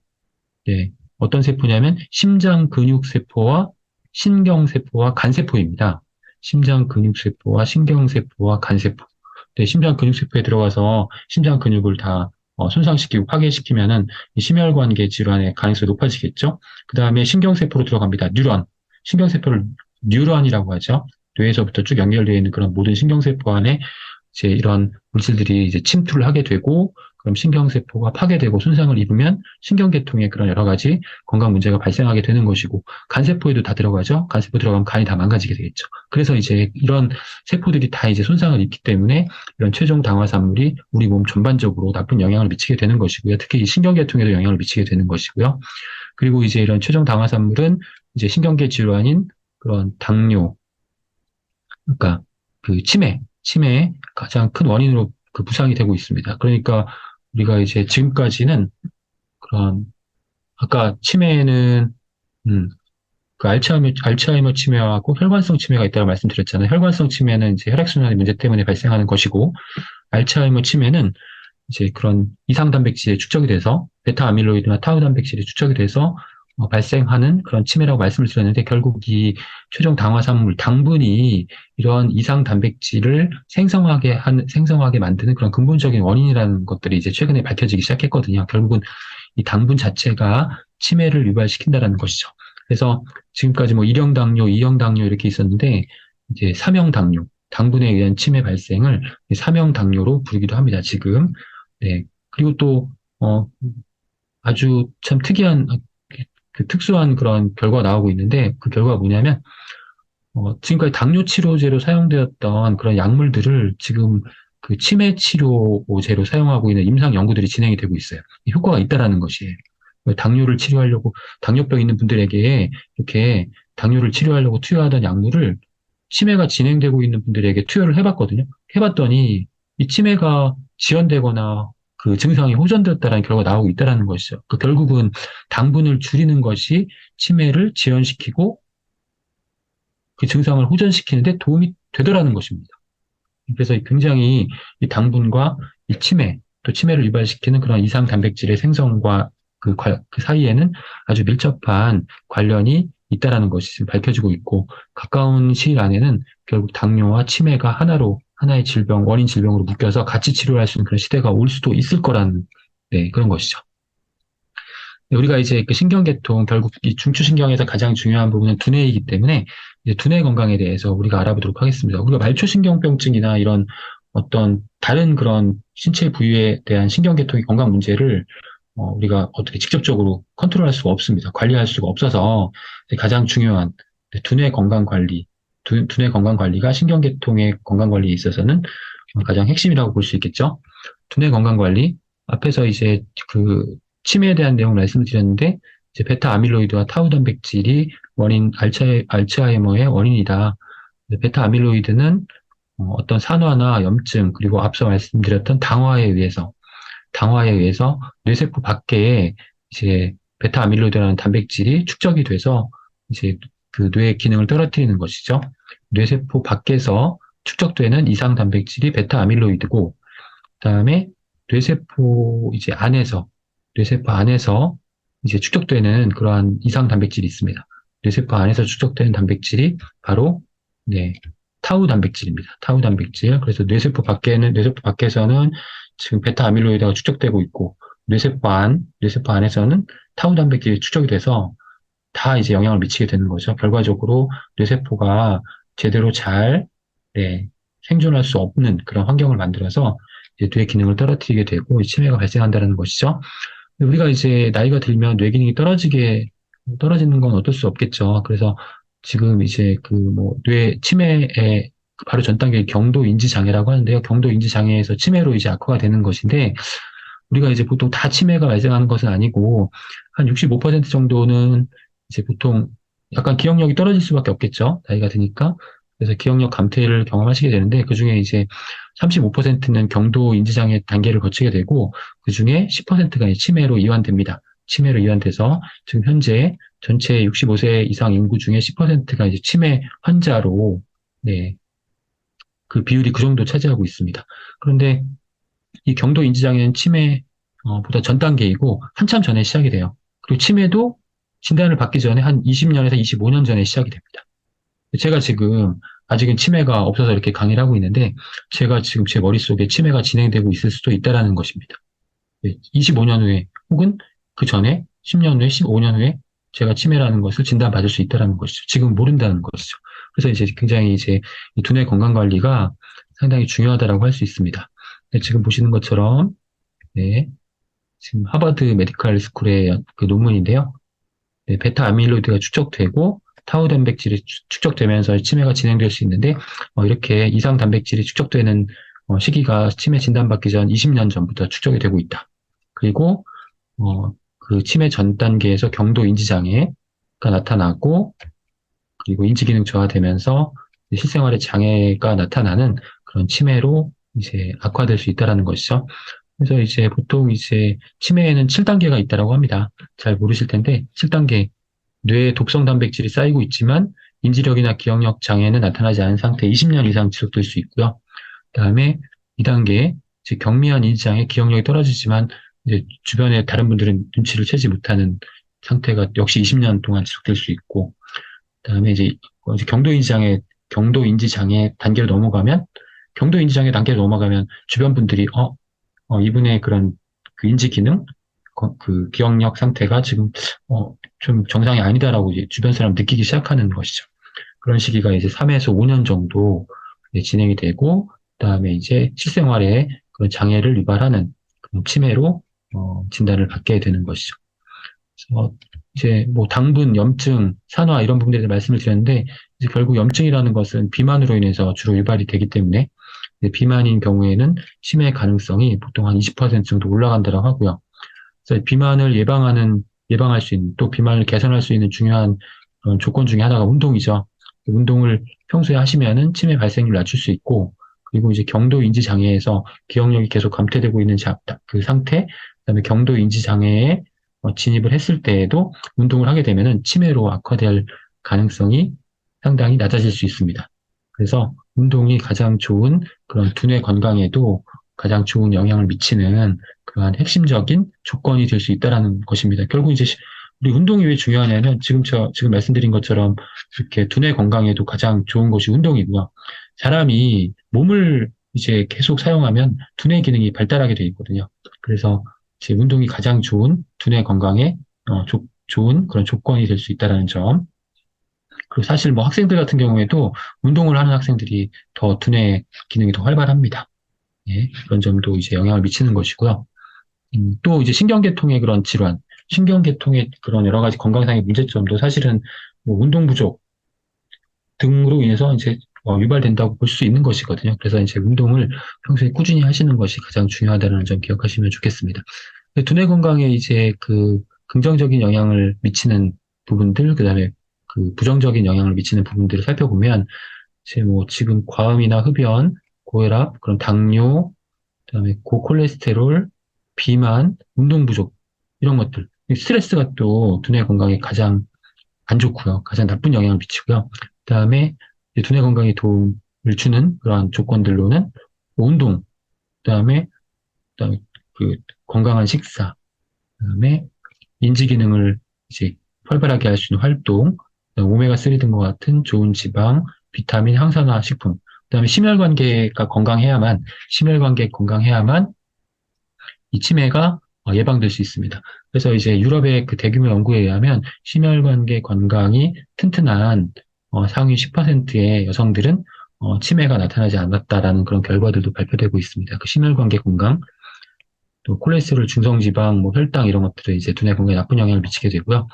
네, 어떤 세포냐면 심장 근육 세포와 신경 세포와 간 세포입니다. 심장 근육 세포와 신경 세포와 간 세포. 네, 심장 근육 세포에 들어가서 심장 근육을 다 손상시키고 파괴시키면은 이 심혈관계 질환의 가능성이 높아지겠죠. 그 다음에 신경세포로 들어갑니다. 뉴런. 신경세포를 뉴런이라고 하죠. 뇌에서부터 쭉 연결되어 있는 그런 모든 신경세포 안에 이제 이런 물질들이 이제 침투를 하게 되고, 그럼 신경세포가 파괴되고 손상을 입으면 신경계통에 그런 여러 가지 건강 문제가 발생하게 되는 것이고, 간세포에도 다 들어가죠. 간세포 들어가면 간이 다 망가지게 되겠죠. 그래서 이제 이런 세포들이 다 이제 손상을 입기 때문에 이런 최종 당화산물이 우리 몸 전반적으로 나쁜 영향을 미치게 되는 것이고요. 특히 이 신경계통에도 영향을 미치게 되는 것이고요. 그리고 이제 이런 최종 당화산물은 이제 신경계 질환인 그런 당뇨, 그러니까 치매의 가장 큰 원인으로 부상이 되고 있습니다. 그러니까 우리가 이제 지금까지는 그런 아까 치매에는 음, 알츠하이머 치매하고 혈관성 치매가 있다고 말씀드렸잖아요. 혈관성 치매는 이제 혈액순환의 문제 때문에 발생하는 것이고, 알츠하이머 치매는 이제 그런 이상 단백질이 축적이 돼서 베타 아밀로이드나 타우 단백질이 축적이 돼서 발생하는 그런 치매라고 말씀을 드렸는데 결국 이 최종 당화산물 당분이 이런 이상 단백질을 생성하게 만드는 그런 근본적인 원인이라는 것들이 이제 최근에 밝혀지기 시작했거든요. 결국은 이 당분 자체가 치매를 유발시킨다라는 것이죠. 그래서 지금까지 뭐 1형 당뇨, 2형 당뇨 이렇게 있었는데 이제 3형 당뇨, 당분에 의한 치매 발생을 3형 당뇨로 부르기도 합니다. 지금. 네. 그리고 또 아주 참 특이한 특수한 그런 결과가 나오고 있는데 그 결과가 뭐냐면 지금까지 당뇨 치료제로 사용되었던 그런 약물들을 지금 그 치매 치료제로 사용하고 있는 임상 연구들이 진행이 되고 있어요. 효과가 있다라는 것이에요. 당뇨를 치료하려고 당뇨병 있는 분들에게 이렇게 당뇨를 치료하려고 투여하던 약물을 치매가 진행되고 있는 분들에게 투여를 해봤거든요. 해봤더니 이 치매가 지연되거나 그 증상이 호전되었다는 결과가 나오고 있다는 것이죠. 그 결국은 당분을 줄이는 것이 치매를 지연시키고 그 증상을 호전시키는데 도움이 되더라는 것입니다. 그래서 굉장히 이 당분과 이 치매, 또 치매를 유발시키는 그런 이상 단백질의 생성과 그 사이에는 아주 밀접한 관련이 있다라는 것이 지금 밝혀지고 있고, 가까운 시일 안에는 결국 당뇨와 치매가 하나의 원인 질병으로 묶여서 같이 치료할 수 있는 그런 시대가 올 수도 있을 거라는, 네, 그런 것이죠. 우리가 이제 그 신경계통, 결국 이 중추신경에서 가장 중요한 부분은 두뇌이기 때문에 이제 두뇌 건강에 대해서 우리가 알아보도록 하겠습니다. 우리가 말초신경병증이나 이런 어떤 다른 그런 신체 부위에 대한 신경계통의 건강 문제를 우리가 어떻게 직접적으로 컨트롤할 수가 없습니다. 관리할 수가 없어서 가장 중요한 두뇌 건강 관리, 두뇌 건강 관리가 신경계통의 건강 관리에 있어서는 가장 핵심이라고 볼 수 있겠죠. 두뇌 건강 관리, 앞에서 이제 치매에 대한 내용을 말씀드렸는데, 이제 베타 아밀로이드와 타우 단백질이 알츠하이머의 원인이다. 베타 아밀로이드는 어떤 산화나 염증, 그리고 앞서 말씀드렸던 당화에 의해서 뇌세포 밖에 이제 베타 아밀로이드라는 단백질이 축적이 돼서 이제 그 뇌의 기능을 떨어뜨리는 것이죠. 뇌세포 밖에서 축적되는 이상 단백질이 베타 아밀로이드고, 그다음에 뇌세포 안에서 이제 축적되는 그러한 이상 단백질이 있습니다. 뇌세포 안에서 축적되는 단백질이 바로 네, 타우 단백질입니다. 타우 단백질. 그래서 뇌세포 밖에서는 지금 베타 아밀로이드가 축적되고 있고, 뇌세포 안에서는 타우 단백질이 축적이 돼서 다 이제 영향을 미치게 되는 거죠. 결과적으로 뇌세포가 제대로 잘, 네, 생존할 수 없는 그런 환경을 만들어서 이제 뇌 기능을 떨어뜨리게 되고 치매가 발생한다는 것이죠. 우리가 이제 나이가 들면 뇌 기능이 떨어지는 건 어쩔 수 없겠죠. 그래서 지금 이제 그 뭐 뇌 치매의 바로 전 단계 경도 인지 장애라고 하는데요. 경도 인지 장애에서 치매로 이제 악화가 되는 것인데 우리가 이제 보통 다 치매가 발생하는 것은 아니고 한 65% 정도는 이제 보통 약간 기억력이 떨어질 수밖에 없겠죠. 나이가 드니까. 그래서 기억력 감퇴를 경험하시게 되는데 그중에 이제 35%는 경도 인지장애 단계를 거치게 되고 그중에 10%가 치매로 이완됩니다. 치매로 이완돼서 지금 현재 전체 65세 이상 인구 중에 10%가 이제 치매 환자로 네, 그 비율이 그 정도 차지하고 있습니다. 그런데 이 경도 인지장애는 치매 보다 전 단계이고 한참 전에 시작이 돼요. 그리고 치매도 진단을 받기 전에 한 20년에서 25년 전에 시작이 됩니다. 제가 지금 아직은 치매가 없어서 이렇게 강의를 하고 있는데 제가 지금 제 머릿속에 치매가 진행되고 있을 수도 있다라는 것입니다. 25년 후에 혹은 그 전에 10년 후에 15년 후에 제가 치매라는 것을 진단받을 수 있다라는 것이죠. 지금 모른다는 것이죠. 그래서 이제 굉장히 이제 이 두뇌 건강 관리가 상당히 중요하다라고 할 수 있습니다. 네, 지금 보시는 것처럼 네, 지금 하버드 메디컬 스쿨의 그 논문인데요. 네, 베타 아밀로이드가 축적되고 타우 단백질이 축적되면서 치매가 진행될 수 있는데 이렇게 이상 단백질이 축적되는 시기가 치매 진단받기 전 20년 전부터 축적이 되고 있다. 그리고 그 치매 전 단계에서 경도 인지 장애가 나타나고 그리고 인지 기능 저하되면서 실생활에 장애가 나타나는 그런 치매로 이제 악화될 수 있다라는 것이죠. 그래서 이제 보통 이제 치매에는 7단계가 있다라고 합니다. 잘 모르실 텐데 7단계 뇌에 독성 단백질이 쌓이고 있지만 인지력이나 기억력 장애는 나타나지 않은 상태 20년 이상 지속될 수 있고요. 그다음에 2단계 이제 경미한 인지장애, 기억력이 떨어지지만 이제 주변에 다른 분들은 눈치를 채지 못하는 상태가 역시 20년 동안 지속될 수 있고, 그다음에 이제 경도 인지 장애 단계를 넘어가면 경도 인지 장애 단계를 넘어가면 주변 분들이 이분의 그런 그 인지 기능, 그 기억력 상태가 지금 좀 정상이 아니다라고 이제 주변 사람 느끼기 시작하는 것이죠. 그런 시기가 이제 3에서 5년 정도 진행이 되고, 그다음에 이제 실생활에 그런 장애를 유발하는 그런 치매로 진단을 받게 되는 것이죠. 그래서 이제 뭐 당분, 염증, 산화 이런 부분들에 대해서 말씀을 드렸는데 이제 결국 염증이라는 것은 비만으로 인해서 주로 유발이 되기 때문에 비만인 경우에는 치매 가능성이 보통 한 20% 정도 올라간다고 하고요. 그래서 비만을 예방할 수 있는 또 비만을 개선할 수 있는 중요한 그런 조건 중에 하나가 운동이죠. 운동을 평소에 하시면은 치매 발생률을 낮출 수 있고 그리고 이제 경도 인지 장애에서 기억력이 계속 감퇴되고 있는 그 상태, 그다음에 경도 인지 장애에 진입을 했을 때에도 운동을 하게 되면은 치매로 악화될 가능성이 상당히 낮아질 수 있습니다. 그래서 운동이 가장 좋은 그런 두뇌 건강에도 가장 좋은 영향을 미치는 그러한 핵심적인 조건이 될 수 있다라는 것입니다. 결국 이제 우리 운동이 왜 중요하냐면 지금 말씀드린 것처럼 이렇게 두뇌 건강에도 가장 좋은 것이 운동이고요. 사람이 몸을 이제 계속 사용하면 두뇌 기능이 발달하게 되어 있거든요. 그래서 이제 운동이 가장 좋은 두뇌 건강에 좋은 그런 조건이 될 수 있다라는 점. 그리고 사실 뭐 학생들 같은 경우에도 운동을 하는 학생들이 더 두뇌 기능이 더 활발합니다. 예, 그런 점도 이제 영향을 미치는 것이고요. 또 이제 신경계통의 그런 질환, 신경계통의 그런 여러 가지 건강상의 문제점도 사실은 뭐 운동 부족 등으로 인해서 이제 유발된다고 볼 수 있는 것이거든요. 그래서 이제 운동을 평소에 꾸준히 하시는 것이 가장 중요하다는 점 기억하시면 좋겠습니다. 두뇌 건강에 이제 그 긍정적인 영향을 미치는 부분들, 그다음에 그 부정적인 영향을 미치는 부분들을 살펴보면 이제 뭐 지금 과음이나 흡연, 고혈압, 그런 당뇨, 그다음에 고콜레스테롤, 비만, 운동 부족 이런 것들. 스트레스가 또 두뇌 건강에 가장 안 좋고요. 가장 나쁜 영향을 미치고요. 그다음에 두뇌 건강에 도움을 주는 그러한 조건들로는 운동, 그다음에 그다음에 그 건강한 식사, 그다음에 인지 기능을 이제 활발하게 할 수 있는 활동, 오메가3 등과 같은 좋은 지방, 비타민, 항산화 식품 그다음에 심혈관계 건강해야만 이 치매가 예방될 수 있습니다. 그래서 이제 유럽의 그 대규모 연구에 의하면 심혈관계 건강이 튼튼한 상위 10%의 여성들은 치매가 나타나지 않았다라는 그런 결과들도 발표되고 있습니다. 그 심혈관계 건강, 또 콜레스테롤, 중성지방, 뭐 혈당 이런 것들이 이제 두뇌 건강에 나쁜 영향을 미치게 되고요.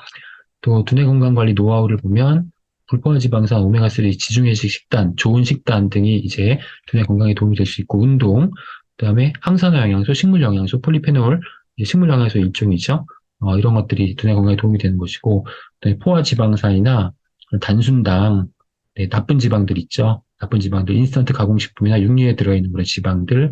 또 두뇌 건강 관리 노하우를 보면 불포화 지방산, 오메가3, 지중해식 식단, 좋은 식단 등이 이제 두뇌 건강에 도움이 될 수 있고, 운동, 그다음에 항산화 영양소, 식물 영양소, 폴리페놀, 이제 식물 영양소 일종이죠. 이런 것들이 두뇌 건강에 도움이 되는 것이고, 그다음에 포화 지방산이나 단순당, 네, 나쁜 지방들 있죠. 나쁜 지방들, 인스턴트 가공식품이나 육류에 들어있는 그런 지방들,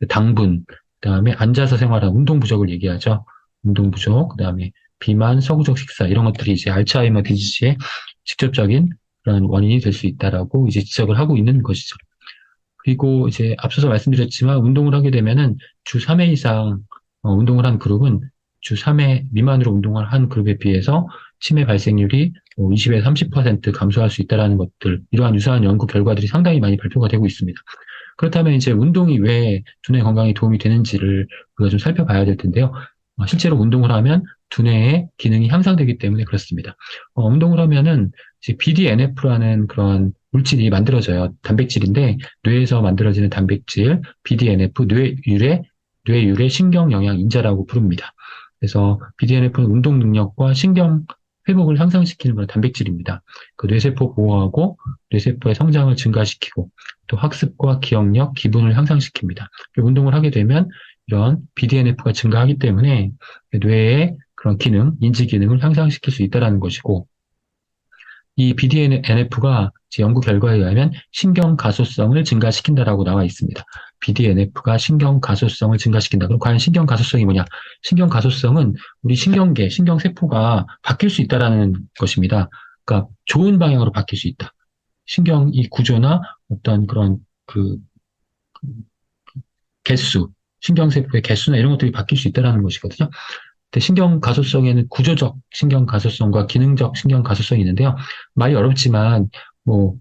당분, 그다음에 앉아서 생활한 운동 부족을 얘기하죠. 운동 부족, 그다음에 비만, 서구적 식사 이런 것들이 이제 알츠하이머 디지즈의 직접적인 그런 원인이 될 수 있다라고 이제 지적을 하고 있는 것이죠. 그리고 이제 앞서서 말씀드렸지만 운동을 하게 되면은 주 3회 이상 운동을 한 그룹은 주 3회 미만으로 운동을 한 그룹에 비해서 치매 발생률이 20에서 30% 감소할 수 있다라는 것들, 이러한 유사한 연구 결과들이 상당히 많이 발표가 되고 있습니다. 그렇다면 이제 운동이 왜 두뇌 건강에 도움이 되는지를 우리가 좀 살펴봐야 될 텐데요. 실제로 운동을 하면 두뇌의 기능이 향상되기 때문에 그렇습니다. 운동을 하면은 이제 BDNF라는 그런 물질이 만들어져요. 단백질인데 뇌에서 만들어지는 단백질 BDNF, 뇌율의 신경 영양 인자라고 부릅니다. 그래서 BDNF는 운동 능력과 신경 회복을 향상시키는 그런 단백질입니다. 그 뇌세포 보호하고 뇌세포의 성장을 증가시키고 또 학습과 기억력, 기분을 향상시킵니다. 운동을 하게 되면 이런 BDNF가 증가하기 때문에 뇌의 그런 기능, 인지 기능을 향상시킬 수 있다는 것이고, 이 BDNF가 연구 결과에 의하면 신경 가소성을 증가시킨다라고 나와 있습니다. BDNF가 신경 가소성을 증가시킨다. 그럼 과연 신경 가소성이 뭐냐? 신경 가소성은 우리 신경계, 신경세포가 바뀔 수 있다라는 것입니다. 그러니까 좋은 방향으로 바뀔 수 있다. 신경 이 구조나 어떤 그런 그 개수, 신경세포의 개수나 이런 것들이 바뀔 수 있다는 것이거든요. 근데 신경 가소성에는 구조적 신경 가소성과 기능적 신경 가소성이 있는데요. 말이 어렵지만 뭐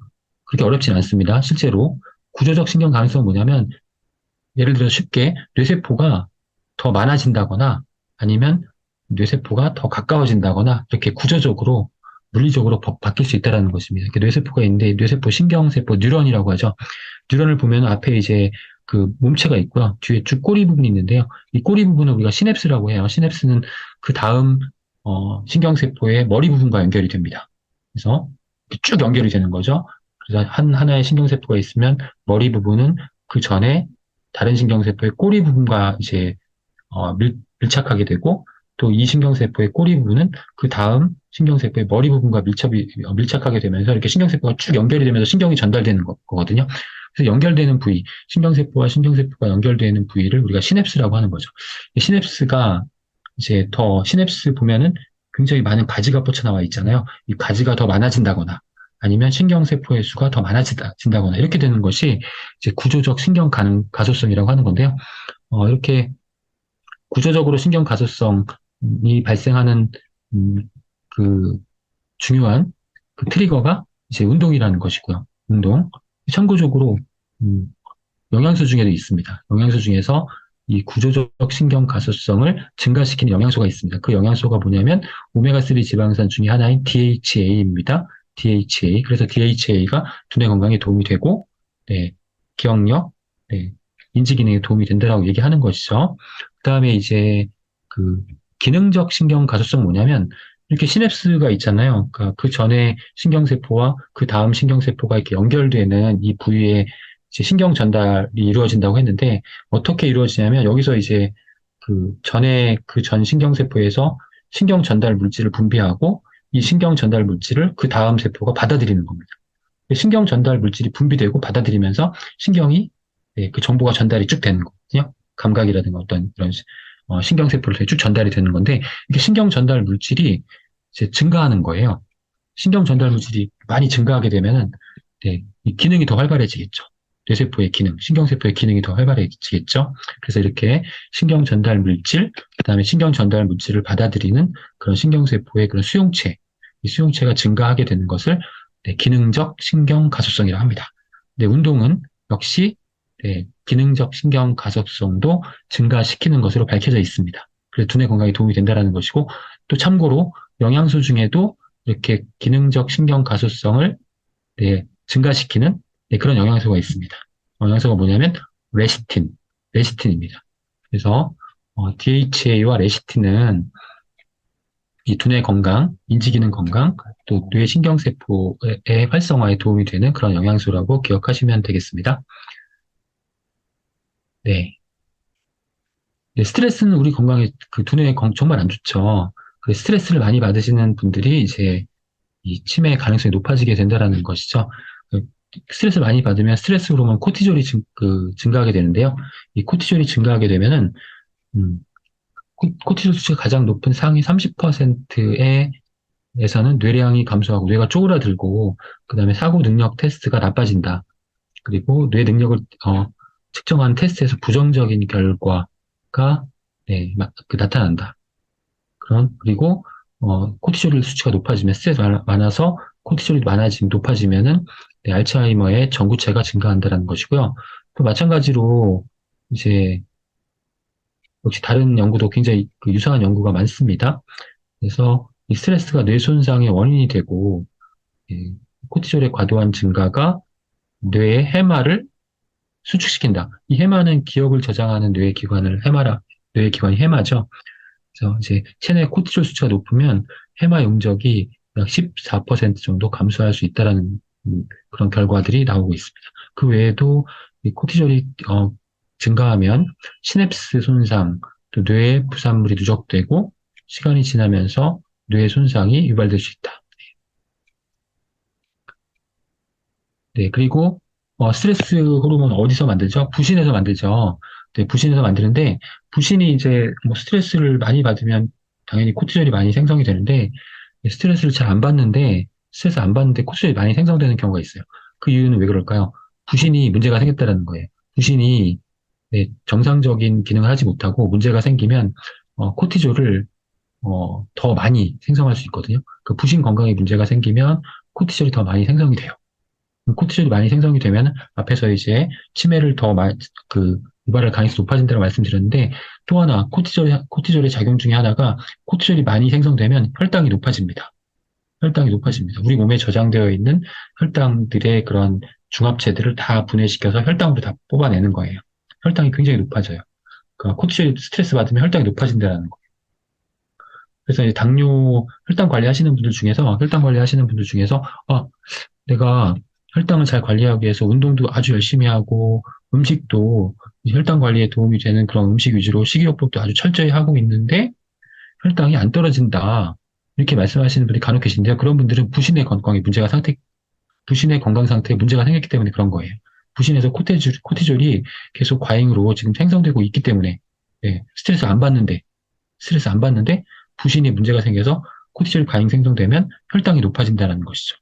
그렇게 어렵진 않습니다. 실제로 구조적 신경 가능성은 뭐냐면 예를 들어 쉽게 뇌세포가 더 많아진다거나 아니면 뇌세포가 더 가까워진다거나 이렇게 구조적으로 물리적으로 바뀔 수 있다는 것입니다. 뇌세포가 있는데 뇌세포, 신경세포, 뉴런이라고 하죠. 뉴런을 보면 앞에 이제 그 몸체가 있고요. 뒤에 쭉 꼬리 부분이 있는데요. 이 꼬리 부분은 우리가 시냅스라고 해요. 시냅스는 그 다음 신경세포의 머리 부분과 연결이 됩니다. 그래서 쭉 연결이 되는 거죠. 그래서 하나의 신경세포가 있으면 머리 부분은 그 전에 다른 신경세포의 꼬리 부분과 이제 밀착하게 되고 또 이 신경세포의 꼬리 부분은 그 다음 신경세포의 머리 부분과 밀착하게 되면서 이렇게 신경세포가 쭉 연결이 되면서 신경이 전달되는 거거든요. 그래서 연결되는 부위, 신경세포와 신경세포가 연결되는 부위를 우리가 시냅스라고 하는 거죠. 시냅스가 이제 시냅스 보면은 굉장히 많은 가지가 뻗쳐나와 있잖아요. 이 가지가 더 많아진다거나 아니면 신경세포의 수가 더 많아진다거나 이렇게 되는 것이 이제 구조적 신경 가소성이라고 하는 건데요. 이렇게 구조적으로 신경 가소성이 발생하는 그 중요한 그 트리거가 이제 운동이라는 것이고요. 운동. 참고적으로 영양소 중에도 있습니다. 영양소 중에서 이 구조적 신경 가소성을 증가시키는 영양소가 있습니다. 그 영양소가 뭐냐면 오메가3 지방산 중에 하나인 DHA입니다. DHA. 그래서 DHA가 두뇌 건강에 도움이 되고, 네, 기억력, 네, 인지 기능에 도움이 된다라고 얘기하는 것이죠. 그다음에 이제 그 기능적 신경 가소성 뭐냐면 이렇게 시냅스가 있잖아요. 그러니까 그 전에 신경세포와 그 다음 신경세포가 이렇게 연결되는 이 부위에 이제 신경 전달이 이루어진다고 했는데 어떻게 이루어지냐면 여기서 이제 그 전 신경세포에서 신경 전달 물질을 분비하고 이 신경 전달 물질을 그 다음 세포가 받아들이는 겁니다. 신경 전달 물질이 분비되고 받아들이면서 신경이 그 정보가 전달이 쭉 되는 거거든요. 감각이라든가 어떤 이런 신경세포를 쭉 전달이 되는 건데 이게 신경 전달 물질이 이제 증가하는 거예요. 신경 전달 물질이 많이 증가하게 되면은 이 기능이 더 활발해지겠죠. 뇌세포의 기능, 신경세포의 기능이 더 활발해지겠죠. 그래서 이렇게 신경 전달 물질, 그다음에 신경 전달 물질을 받아들이는 그런 신경세포의 그런 수용체, 이 수용체가 증가하게 되는 것을 기능적 신경 가소성이라고 합니다. 운동은 역시 네, 기능적 신경 가sob성도 증가시키는 것으로 밝혀져 있습니다. 그래서 두뇌 건강에 도움이 된다는 것이고 또 참고로 영양소 중에도 이렇게 기능적 신경 가소성을 네, 증가시키는 네, 그런 영양소가 있습니다. 영양소가 뭐냐면 레시틴, 레시틴입니다. 그래서 DHA와 레시틴은 이 두뇌 건강, 인지기능 건강, 또 뇌 신경세포의 활성화에 도움이 되는 그런 영양소라고 기억하시면 되겠습니다. 네. 네, 스트레스는 우리 건강에 그 두뇌에 정말 안 좋죠. 그 스트레스를 많이 받으시는 분들이 이제 이 치매 가능성이 높아지게 된다라는 것이죠. 그 스트레스를 많이 받으면 스트레스 호르몬 코티졸이 증가하게 되는데요. 이 코티졸이 증가하게 되면은 음, 코티졸 수치가 가장 높은 상위 30%에서는 뇌량이 감소하고 뇌가 쪼그라들고 그다음에 사고 능력 테스트가 나빠진다. 그리고 뇌 능력을 측정한 테스트에서 부정적인 결과가 네, 나타난다. 그리고 코티졸 수치가 높아지면 스트레스가 많아서 코티졸이 높아지면은 네, 알츠하이머의 전구체가 증가한다는 것이고요. 또 마찬가지로 이제 역시 다른 연구도 굉장히 그 유사한 연구가 많습니다. 그래서 이 스트레스가 뇌 손상의 원인이 되고 예, 코티졸의 과도한 증가가 뇌의 해마를 수축시킨다. 이 해마는 기억을 저장하는 뇌의 기관이 해마죠. 그래서 이제 체내 코티졸 수치가 높으면 해마 용적이 약 14% 정도 감소할 수 있다라는 그런 결과들이 나오고 있습니다. 그 외에도 이 코티졸이 증가하면 시냅스 손상, 또 뇌에 부산물이 누적되고 시간이 지나면서 뇌 손상이 유발될 수 있다. 네, 그리고 스트레스 호르몬 어디서 만들죠? 부신에서 만들죠. 네, 부신에서 만드는데 부신이 이제 뭐 스트레스를 많이 받으면 당연히 코티졸이 많이 생성이 되는데 스트레스를 잘 안 받는데 스트레스 안 받는데 코티졸이 많이 생성되는 경우가 있어요. 그 이유는 왜 그럴까요? 부신이 문제가 생겼다는 거예요. 부신이 네, 정상적인 기능을 하지 못하고 문제가 생기면 코티졸을 더 많이 생성할 수 있거든요. 그 부신 건강에 문제가 생기면 코티졸이 더 많이 생성이 돼요. 코티졸이 많이 생성이 되면 앞에서 이제 치매를 유발할 가능성이 높아진다고 말씀드렸는데 또 하나 코티졸의 작용 중에 하나가 코티졸이 많이 생성되면 혈당이 높아집니다. 혈당이 높아집니다. 우리 몸에 저장되어 있는 혈당들의 그런 중합체들을 다 분해시켜서 혈당으로 다 뽑아내는 거예요. 혈당이 굉장히 높아져요. 그러니까 코티졸이 스트레스 받으면 혈당이 높아진다는 거예요. 그래서 이제 혈당 관리하시는 분들 중에서 내가 혈당을 잘 관리하기 위해서 운동도 아주 열심히 하고 음식도 혈당 관리에 도움이 되는 그런 음식 위주로 식이요법도 아주 철저히 하고 있는데 혈당이 안 떨어진다. 이렇게 말씀하시는 분이 간혹 계신데요. 그런 분들은 부신의 건강 상태에 문제가 생겼기 때문에 그런 거예요. 부신에서 코티졸이 계속 과잉으로 지금 생성되고 있기 때문에 예, 스트레스 안 받는데 부신이 문제가 생겨서 코티졸 과잉 생성되면 혈당이 높아진다는 것이죠.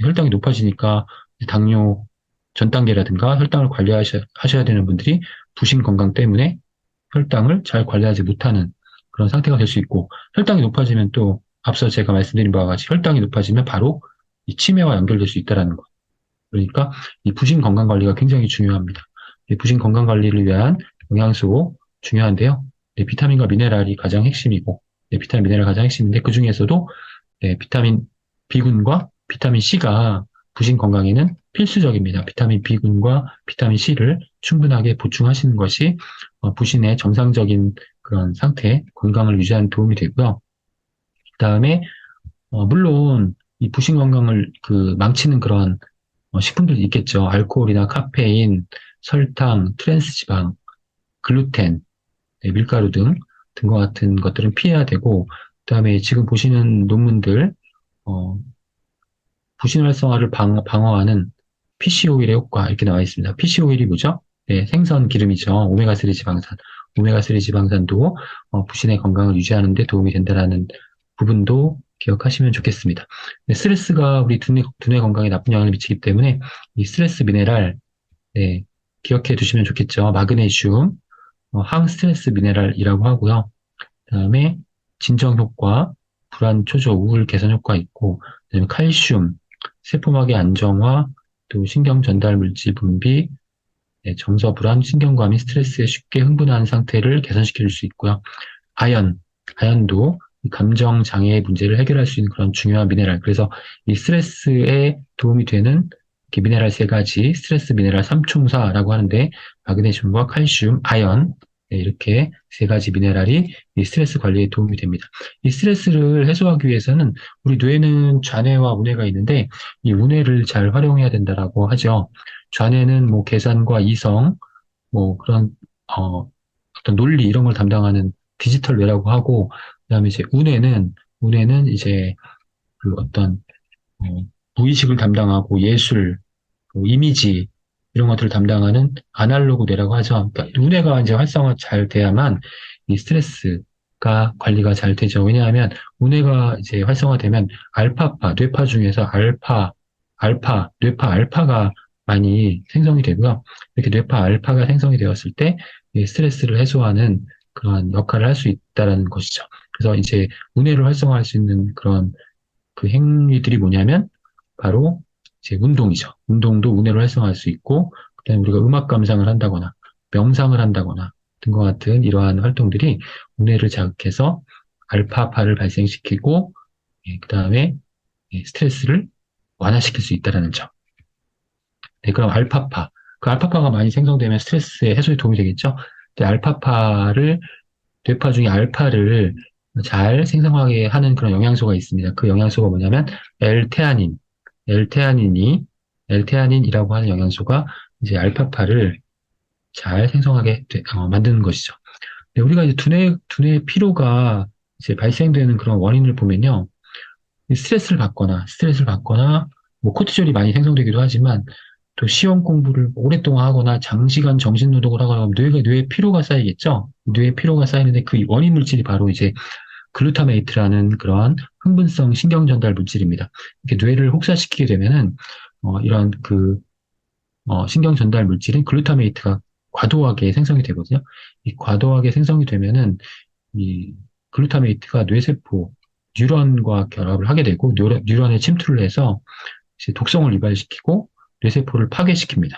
혈당이 높아지니까 당뇨 전 단계라든가 혈당을 관리하셔야 되는 분들이 부신 건강 때문에 혈당을 잘 관리하지 못하는 그런 상태가 될 수 있고 혈당이 높아지면 또 앞서 제가 말씀드린 바와 같이 혈당이 높아지면 바로 이 치매와 연결될 수 있다는 것. 그러니까 이 부신 건강 관리가 굉장히 중요합니다. 이 부신 건강 관리를 위한 영양소 중요한데요. 네, 비타민과 미네랄이 가장 핵심이고 비타민 미네랄 가장 핵심인데 그 중에서도 비타민 B군과 비타민 C가 부신 건강에는 필수적입니다. 비타민 B군과 비타민 C를 충분하게 보충하시는 것이 부신의 정상적인 그런 상태, 건강을 유지하는 도움이 되고요. 그다음에 물론 이 부신 건강을 망치는 그런 식품들이 있겠죠. 알코올이나 카페인, 설탕, 트랜스지방, 글루텐, 밀가루 등과 같은 것들은 피해야 되고, 그다음에 지금 보시는 논문들 부신 활성화를 방어하는 PC 오일의 효과 이렇게 나와 있습니다. PC 오일이 뭐죠? 네, 생선 기름이죠. 오메가3 지방산. 오메가3 지방산도 부신의 건강을 유지하는 데 도움이 된다는 부분도 기억하시면 좋겠습니다. 네, 스트레스가 우리 두뇌 건강에 나쁜 영향을 미치기 때문에 이 스트레스 미네랄 네, 기억해 두시면 좋겠죠. 마그네슘, 항스트레스 미네랄이라고 하고요. 그다음에 진정 효과, 불안 초조, 우울 개선 효과 있고, 그다음에 칼슘, 세포막의 안정화, 또 신경 전달 물질 분비, 정서불안, 신경과민, 스트레스에 쉽게 흥분하는 상태를 개선시킬 수 있고요. 아연, 아연도 감정 장애의 문제를 해결할 수 있는 그런 중요한 미네랄. 그래서 이 스트레스에 도움이 되는 이렇게 미네랄 세 가지, 스트레스 미네랄 삼총사라고 하는데, 마그네슘과 칼슘, 아연, 이렇게 세 가지 미네랄이 이 스트레스 관리에 도움이 됩니다. 이 스트레스를 해소하기 위해서는 우리 뇌에는 좌뇌와 우뇌가 있는데, 이 우뇌를 잘 활용해야 된다라고 하죠. 좌뇌는 뭐 계산과 이성, 뭐 그런 어떤 논리 이런 걸 담당하는 디지털 뇌라고 하고, 그다음에 이제 운에는 이제 그 어떤 어, 무의식을 담당하고 예술, 그 이미지 이런 것들을 담당하는 아날로그 뇌라고 하죠. 그러니까 운해가 이제 활성화 잘 돼야만 이 스트레스가 관리가 잘 되죠. 왜냐하면 운해가 이제 활성화되면 알파파, 뇌파 중에서 뇌파 알파가 많이 생성이 되고요. 이렇게 뇌파 알파가 생성이 되었을 때 이 스트레스를 해소하는 그런 역할을 할 수 있다라는 것이죠. 그래서 이제 운해를 활성화할 수 있는 그런 그 행위들이 뭐냐면 바로 이제 운동이죠. 운동도 운해를 활성화할 수 있고, 그다음에 우리가 음악 감상을 한다거나 명상을 한다거나 등과 같은 이러한 활동들이 운해를 자극해서 알파파를 발생시키고, 그다음에 스트레스를 완화시킬 수 있다는 점. 네, 그럼 알파파. 그 알파파가 많이 생성되면 스트레스 해소에 도움이 되겠죠? 근데 알파파를 뇌파 중에 알파를 잘 생성하게 하는 그런 영양소가 있습니다. 그 영양소가 뭐냐면 L테아닌, L테아닌이 L테아닌이라고 하는 영양소가 이제 알파파를 잘 생성하게 만드는 것이죠. 네, 우리가 이제 두뇌 피로가 이제 발생되는 그런 원인을 보면요, 스트레스를 받거나 뭐 코티졸이 많이 생성되기도 하지만 또 시험 공부를 오랫동안 하거나 장시간 정신 노동을 하거나 하면 뇌에 피로가 쌓이겠죠. 뇌에 피로가 쌓이는데 그 원인 물질이 바로 이제 글루타메이트라는 그러한 흥분성 신경 전달 물질입니다. 이렇게 뇌를 혹사시키게 되면은 이런 그 신경 전달 물질인 글루타메이트가 과도하게 생성이 되거든요. 이 과도하게 생성이 되면은 이 글루타메이트가 뇌세포 뉴런과 결합을 하게 되고 뉴런에 침투를 해서 이제 독성을 유발시키고 뇌세포를 파괴시킵니다.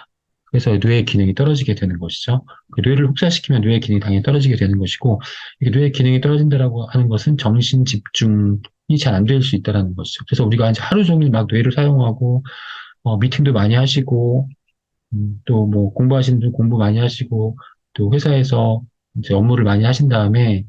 그래서 뇌의 기능이 떨어지게 되는 것이죠. 그 뇌를 혹사시키면 뇌의 기능이 당연히 떨어지게 되는 것이고, 뇌의 기능이 떨어진다라고 하는 것은 정신 집중이 잘 안 될 수 있다는 것이죠. 그래서 우리가 이제 하루 종일 막 뇌를 사용하고, 미팅도 많이 하시고, 또 뭐 공부하시는 분 공부 많이 하시고, 또 회사에서 이제 업무를 많이 하신 다음에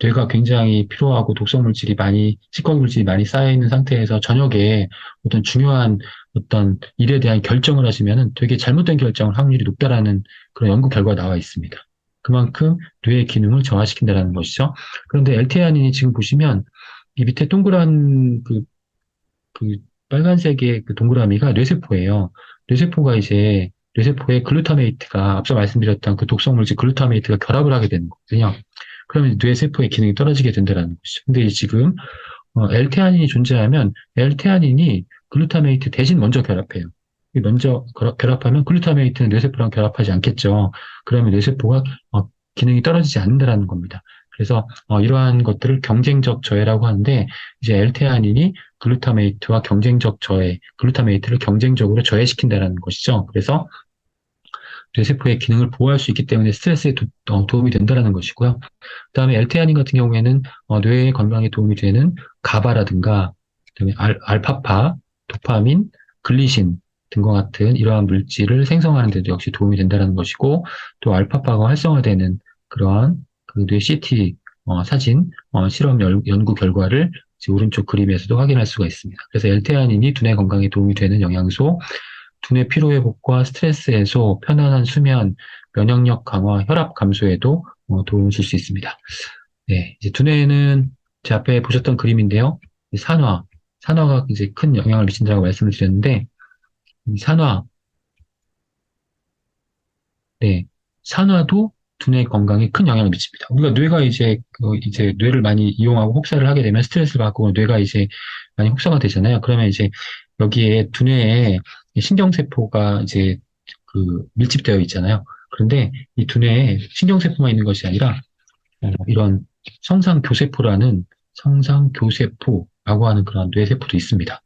뇌가 굉장히 피로하고 독성 물질이 많이, 찌꺼기 물질이 많이 쌓여있는 상태에서 저녁에 어떤 중요한 어떤 일에 대한 결정을 하시면은 되게 잘못된 결정을 확률이 높다라는 그런 연구 결과가 나와 있습니다. 그만큼 뇌의 기능을 저하시킨다는 것이죠. 그런데 엘테아닌이 지금 보시면 이 밑에 동그란 그 빨간색의 그 동그라미가 뇌세포예요. 뇌세포에 글루타메이트가 앞서 말씀드렸던 그 독성물질 글루타메이트가 결합을 하게 되는 거거든요. 그러면 뇌세포의 기능이 떨어지게 된다는 것이죠. 근데 지금 L테아닌이 존재하면 L테아닌이 글루타메이트 대신 먼저 결합해요. 먼저 결합하면 글루타메이트는 뇌세포랑 결합하지 않겠죠. 그러면 뇌세포가 기능이 떨어지지 않는다는 겁니다. 그래서 이러한 것들을 경쟁적 저해라고 하는데, 이제 L테아닌이 글루타메이트와 경쟁적 저해, 글루타메이트를 경쟁적으로 저해시킨다는 것이죠. 그래서 뇌세포의 기능을 보호할 수 있기 때문에 스트레스에 도움이 된다는 것이고요. 그다음에 L테아닌 같은 경우에는 뇌 건강에 도움이 되는 가바라든가, 그다음에 알파파, 도파민, 글리신 등과 같은 이러한 물질을 생성하는 데도 역시 도움이 된다는 것이고, 또 알파파가 활성화되는 그러한 그뇌 CT 사진 실험 연구 결과를 오른쪽 그림에서도 확인할 수가 있습니다. 그래서 L테아닌이 두뇌 건강에 도움이 되는 영양소, 두뇌 피로 회복과 스트레스 해소, 편안한 수면, 면역력 강화, 혈압 감소에도 도움을 줄 수 있습니다. 네, 이제 두뇌에는 제 앞에 보셨던 그림인데요. 산화가 이제 큰 영향을 미친다고 말씀을 드렸는데, 이 네, 산화도 두뇌 건강에 큰 영향을 미칩니다. 우리가 뇌가 이제 뇌를 많이 이용하고 혹사를 하게 되면 스트레스를 받고 뇌가 이제 많이 혹사가 되잖아요. 그러면 이제 여기에 두뇌에 신경세포가 이제 그 밀집되어 있잖아요. 그런데 이 두뇌에 신경세포만 있는 것이 아니라 이런 성상교세포라고 하는 그런 뇌세포도 있습니다.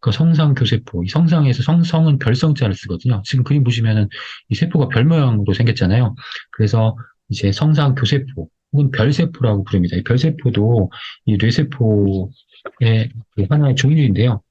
그 성상교세포, 이 성상에서 성은 별성자를 쓰거든요. 지금 그림 보시면은 이 세포가 별 모양으로 생겼잖아요. 그래서 이제 성상교세포 혹은 별세포라고 부릅니다. 이 별세포도 이 뇌세포의 그 하나의 종류인데요.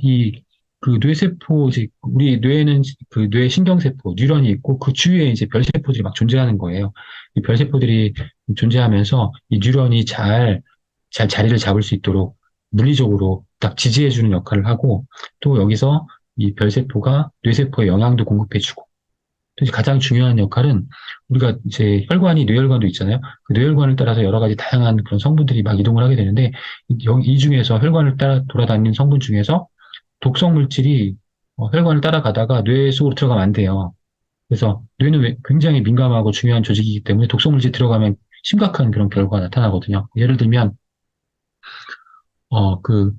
이 그 뇌세포, 이제 우리 뇌에는 그 뇌 신경세포, 뉴런이 있고 그 주위에 이제 별세포들이 막 존재하는 거예요. 이 별세포들이 존재하면서 이 뉴런이 잘 자리를 잡을 수 있도록 물리적으로 딱 지지해주는 역할을 하고 또 여기서 이 별세포가 뇌세포에 영양도 공급해주고 또 이제 가장 중요한 역할은 우리가 이제 혈관이 뇌혈관도 있잖아요. 그 뇌혈관을 따라서 여러 가지 다양한 그런 성분들이 막 이동을 하게 되는데 이 중에서 혈관을 따라 돌아다니는 성분 중에서 독성 물질이 혈관을 따라가다가 뇌 속으로 들어가면 안 돼요. 그래서 뇌는 굉장히 민감하고 중요한 조직이기 때문에 독성 물질이 들어가면 심각한 그런 결과가 나타나거든요. 예를 들면 그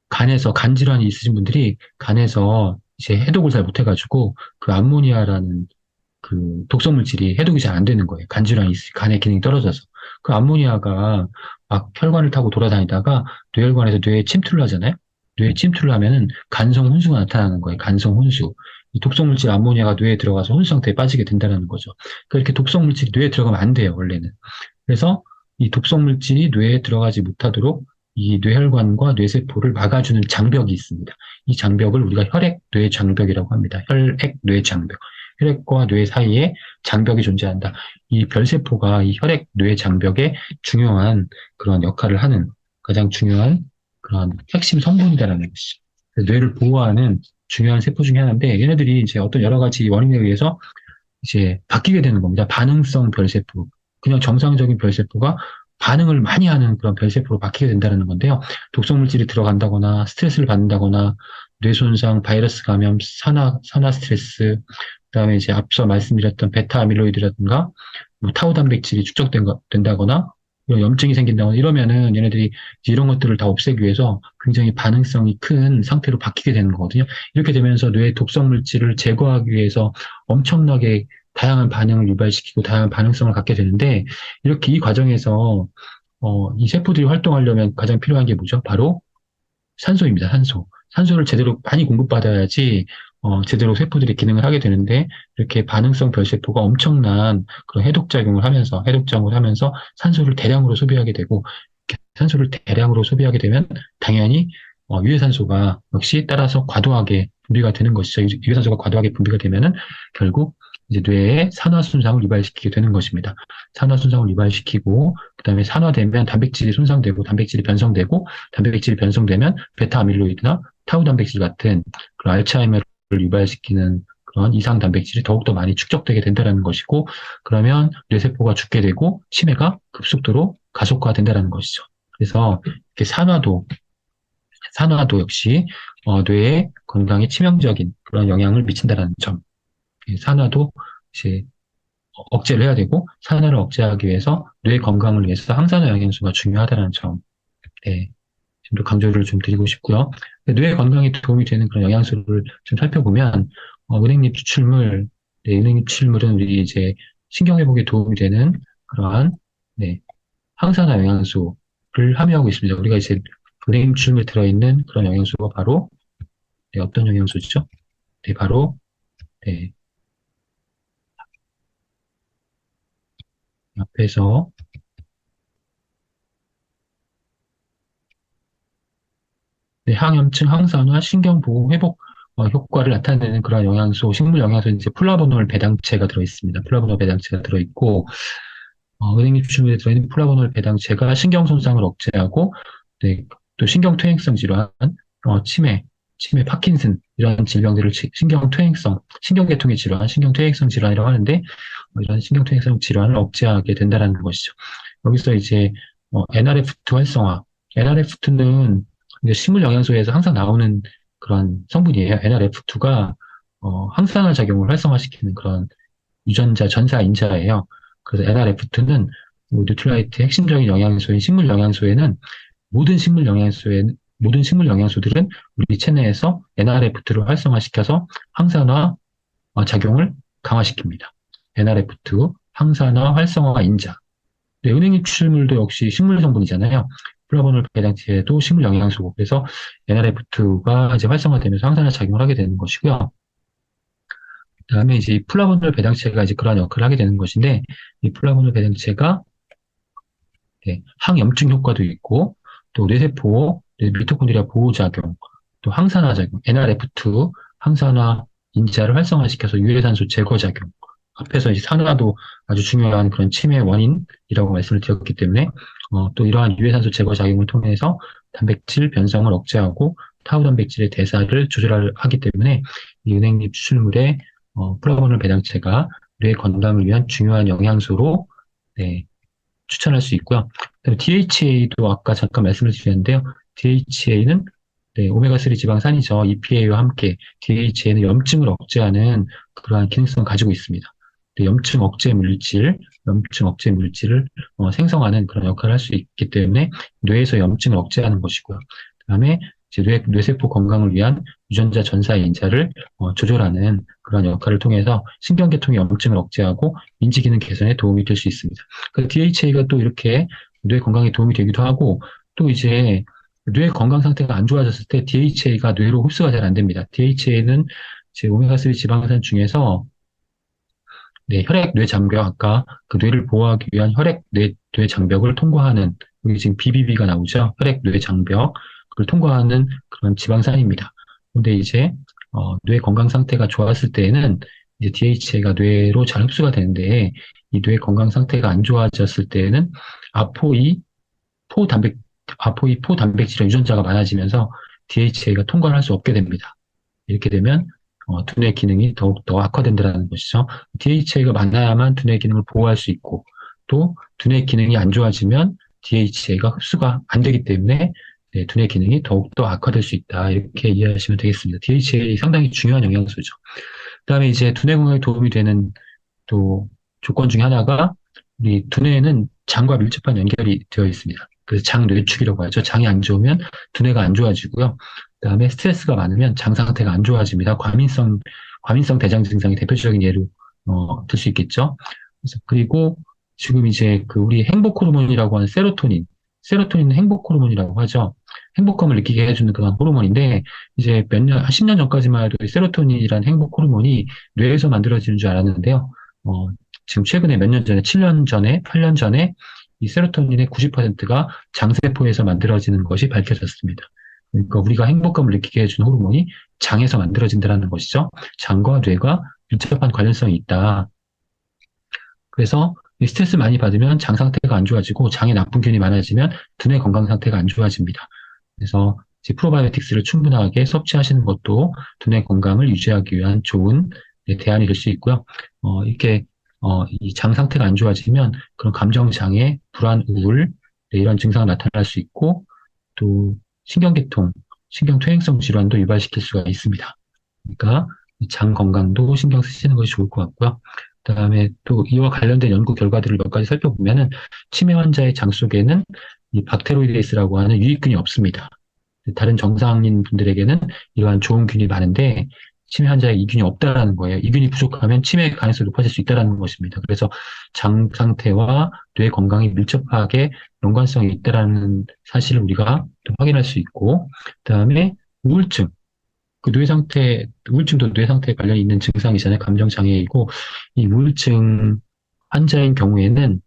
간에서 간 질환이 있으신 분들이 간에서 이제 해독을 잘 못해가지고 그 암모니아라는 그 독성 물질이 해독이 잘 안 되는 거예요. 간 질환이 간의 기능이 떨어져서 그 암모니아가 막 혈관을 타고 돌아다니다가 뇌혈관에서 뇌에 침투를 하잖아요. 뇌에 침투를 하면은 간성 혼수가 나타나는 거예요. 간성 혼수. 이 독성 물질 암모니아가 뇌에 들어가서 혼수 상태에 빠지게 된다는 거죠. 그러니까 이렇게 독성 물질이 뇌에 들어가면 안 돼요, 원래는. 그래서 이 독성 물질이 뇌에 들어가지 못하도록 이 뇌혈관과 뇌세포를 막아주는 장벽이 있습니다. 이 장벽을 우리가 혈액-뇌 장벽이라고 합니다. 혈액-뇌 장벽. 혈액과 뇌 사이에 장벽이 존재한다. 이 별세포가 이 혈액-뇌 장벽에 중요한 그런 역할을 하는 가장 중요한 그런 핵심 성분이다라는 것이죠. 뇌를 보호하는 중요한 세포 중에 하나인데 얘네들이 이제 어떤 여러 가지 원인에 의해서 이제 바뀌게 되는 겁니다. 반응성 별세포. 그냥 정상적인 별세포가 반응을 많이 하는 그런 별세포로 바뀌게 된다는 건데요. 독성 물질이 들어간다거나 스트레스를 받는다거나 뇌손상, 바이러스 감염, 산화 스트레스, 그다음에 이제 앞서 말씀드렸던 베타 아밀로이드라든가 뭐 타우 단백질이 축적된다거나 염증이 생긴다거나 이러면은 얘네들이 이런 것들을 다 없애기 위해서 굉장히 반응성이 큰 상태로 바뀌게 되는 거거든요. 이렇게 되면서 뇌의 독성 물질을 제거하기 위해서 엄청나게 다양한 반응을 유발시키고 다양한 반응성을 갖게 되는데 이렇게 이 과정에서 이 세포들이 활동하려면 가장 필요한 게 뭐죠? 바로 산소입니다. 산소. 산소를 제대로 많이 공급받아야지 제대로 세포들이 기능을 하게 되는데 이렇게 반응성 별세포가 엄청난 그런 해독작용을 하면서 산소를 대량으로 소비하게 되고 산소를 대량으로 소비하게 되면 당연히 유해산소가 역시 따라서 과도하게 분비가 되는 것이죠. 유해산소가 과도하게 분비가 되면은 결국 이제 뇌에 산화 손상을 유발시키게 되는 것입니다. 산화 손상을 유발시키고 그다음에 산화되면 단백질이 손상되고 단백질이 변성되면 베타 아밀로이드나 타우 단백질 같은 그런 알츠하이머를 유발시키는 그런 이상 단백질이 더욱더 많이 축적되게 된다는 것이고 그러면 뇌세포가 죽게 되고 치매가 급속도로 가속화된다는 것이죠. 그래서 이렇게 산화도 역시 뇌의 건강에 치명적인 그런 영향을 미친다는 점. 산화도 이제 억제를 해야 되고 산화를 억제하기 위해서 뇌 건강을 위해서 항산화 영양소가 중요하다는 점. 네, 좀더 강조를 좀 드리고 싶고요. 뇌 건강에 도움이 되는 그런 영양소를 좀 살펴보면 은행잎 추출물, 네, 은행잎 추출물은 우리 이제 신경 회복에 도움이 되는 그러한 네, 항산화 영양소를 함유하고 있습니다. 우리가 이제 은행잎 추출물에 들어있는 그런 영양소가 바로 네, 어떤 영양소죠? 네, 바로 네, 앞에서 네, 항염증, 항산화, 신경보호, 회복 효과를 나타내는 그런 영양소, 식물 영양소 이제 플라보놀 배당체가 들어있습니다. 플라보놀 배당체가 들어있고 은행잎 추출물에 들어있는 플라보놀 배당체가 신경 손상을 억제하고 네, 또 신경 퇴행성 질환, 치매, 파킨슨 이런 질병들을 신경 퇴행성, 신경계통의 질환, 신경 퇴행성 질환이라고 하는데 이런 신경 퇴행성 질환을 억제하게 된다는 것이죠. 여기서 이제 NRF2 활성화, NRF2는 식물 영양소에서 항상 나오는 그런 성분이에요. NRF2가 항산화 작용을 활성화시키는 그런 유전자 전사 인자예요. 그래서 NRF2는 뉴트라이트의 핵심적인 영양소인 식물 영양소에는 모든 식물 영양소들은 우리 체내에서 NRF2를 활성화시켜서 항산화 작용을 강화시킵니다. NRF2 항산화 활성화 인자. 네, 은행잎 추출물도 역시 식물 성분이잖아요. 플라보놀 배당체도 식물 영양소고, 그래서 NRF2가 이제 활성화되면서 항산화 작용을 하게 되는 것이고요. 그다음에 이제 이 플라보놀 배당체가 이제 그러한 역할을 하게 되는 것인데, 이 플라보놀 배당체가 항염증 효과도 있고, 또 뇌세포, 미토콘드리아 보호작용, 또 항산화작용, NRF2, 항산화 인자를 활성화시켜서 유해산소 제거작용. 앞에서 이제 산화도 아주 중요한 그런 치매 원인이라고 말씀을 드렸기 때문에, 또 이러한 유해산소 제거작용을 통해서 단백질 변성을 억제하고 타우 단백질의 대사를 조절하기 때문에 이 은행잎 추출물의 플라보놀 배당체가 뇌 건강을 위한 중요한 영양소로 네, 추천할 수 있고요. DHA도 아까 잠깐 말씀을 드렸는데요. DHA는 오메가3 지방산이죠. EPA와 함께 DHA는 염증을 억제하는 그러한 기능성을 가지고 있습니다. 염증 억제 물질을 생성하는 그런 역할을 할 수 있기 때문에 뇌에서 염증을 억제하는 것이고요. 그다음에 이제 뇌세포 건강을 위한 유전자 전사 인자를 조절하는 그런 역할을 통해서 신경계통의 염증을 억제하고 인지기능 개선에 도움이 될 수 있습니다. 그 DHA가 또 이렇게 뇌 건강에 도움이 되기도 하고, 또 이제 뇌 건강 상태가 안 좋아졌을 때 DHA가 뇌로 흡수가 잘 안 됩니다. DHA는 제 오메가3 지방산 중에서 혈액 뇌 장벽, 아까 그 뇌를 보호하기 위한 혈액 뇌 장벽을 통과하는, 여기 지금 BBB가 나오죠. 혈액 뇌 장벽을 통과하는 그런 지방산입니다. 근데 이제 뇌 건강 상태가 좋았을 때에는 이제 DHA가 뇌로 잘 흡수가 되는데, 이 뇌 건강 상태가 안 좋아졌을 때에는 아포이 포 단백질의 유전자가 많아지면서 DHA가 통과를 할 수 없게 됩니다. 이렇게 되면 두뇌 기능이 더욱더 악화된다는 것이죠. DHA가 많아야만 두뇌 기능을 보호할 수 있고, 또 두뇌 기능이 안 좋아지면 DHA가 흡수가 안 되기 때문에 두뇌 기능이 더욱더 악화될 수 있다. 이렇게 이해하시면 되겠습니다. DHA 상당히 중요한 영양소죠. 그다음에 이제 두뇌 건강에 도움이 되는 또 조건 중에 하나가, 우리 두뇌에는 장과 밀접한 연결이 되어 있습니다. 그래서 장 뇌축이라고 하죠. 장이 안 좋으면 두뇌가 안 좋아지고요. 그다음에 스트레스가 많으면 장 상태가 안 좋아집니다. 과민성 대장 증상이 대표적인 예로 들 수 있겠죠. 그리고 지금 이제 그 우리 행복 호르몬이라고 하는 세로토닌은 행복 호르몬이라고 하죠. 행복감을 느끼게 해주는 그런 호르몬인데, 이제 한 10년 전까지만 해도 세로토닌이라는 행복 호르몬이 뇌에서 만들어지는 줄 알았는데요. 지금 최근에 몇 년 전에, 7년 전에, 8년 전에 이 세로토닌의 90%가 장세포에서 만들어지는 것이 밝혀졌습니다. 그러니까 우리가 행복감을 느끼게 해주는 호르몬이 장에서 만들어진다는 것이죠. 장과 뇌가 밀접한 관련성이 있다. 그래서 스트레스 많이 받으면 장 상태가 안 좋아지고, 장에 나쁜 균이 많아지면 두뇌 건강 상태가 안 좋아집니다. 그래서 프로바이오틱스를 충분하게 섭취하시는 것도 두뇌 건강을 유지하기 위한 좋은 대안이 될 수 있고요. 이렇게 이 장 상태가 안 좋아지면 그런 감정 장애, 불안, 우울 이런 증상이 나타날 수 있고, 또 신경계통, 신경퇴행성 질환도 유발시킬 수가 있습니다. 그러니까 장 건강도 신경 쓰시는 것이 좋을 것 같고요. 그다음에 또 이와 관련된 연구 결과들을 몇 가지 살펴보면은, 치매 환자의 장 속에는 이 박테로이데스라고 하는 유익균이 없습니다. 다른 정상인 분들에게는 이러한 좋은 균이 많은데, 치매 환자에 이 균이 없다라는 거예요. 이 균이 부족하면 치매 가능성이 높아질 수 있다라는 것입니다. 그래서 장 상태와 뇌 건강이 밀접하게 연관성이 있다라는 사실을 우리가 또 확인할 수 있고, 그다음에 우울증. 우울증도 뇌 상태에 관련이 있는 증상이잖아요. 감정 장애이고, 이 우울증 환자인 경우에는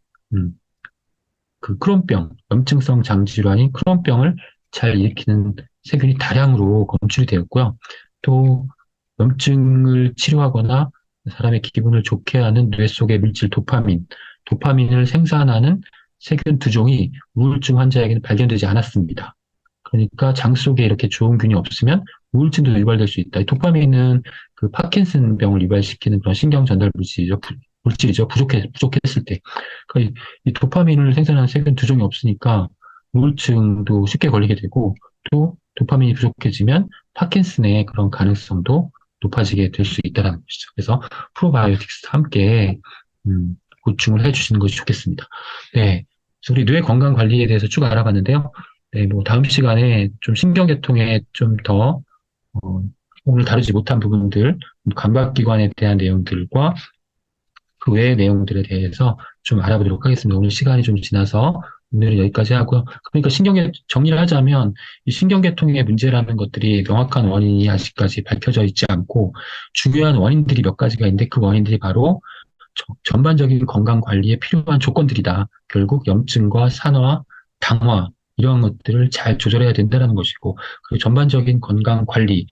그 크론병, 염증성 장질환인 크론병을 잘 일으키는 세균이 다량으로 검출이 되었고요. 또 염증을 치료하거나 사람의 기분을 좋게 하는 뇌 속의 물질 도파민을 생산하는 세균 두 종이 우울증 환자에게는 발견되지 않았습니다. 그러니까 장 속에 이렇게 좋은 균이 없으면 우울증도 유발될 수 있다. 이 도파민은 그 파킨슨병을 유발시키는 그런 신경 전달 물질이죠. 부족했을 때. 그러니까 이 도파민을 생산하는 세균 두 종이 없으니까 우울증도 쉽게 걸리게 되고, 또 도파민이 부족해지면 파킨슨의 그런 가능성도 높아지게 될 수 있다는 것이죠. 그래서 프로바이오틱스와 함께 보충을 해주시는 것이 좋겠습니다. 네, 그래서 우리 뇌 건강 관리에 대해서 쭉 알아봤는데요. 네, 뭐 다음 시간에 좀 신경계통에 좀 더 오늘 다루지 못한 부분들, 감각기관에 대한 내용들과 그 외의 내용들에 대해서 좀 알아보도록 하겠습니다. 오늘 시간이 좀 지나서 오늘은 여기까지 하고요. 그러니까 정리를 하자면 이 신경계통의 문제라는 것들이 명확한 원인이 아직까지 밝혀져 있지 않고 중요한 원인들이 몇 가지가 있는데 그 원인들이 바로 전반적인 건강 관리에 필요한 조건들이다. 결국 염증과 산화, 당화 이러한 것들을 잘 조절해야 된다는 것이고 그리고 전반적인 건강 관리를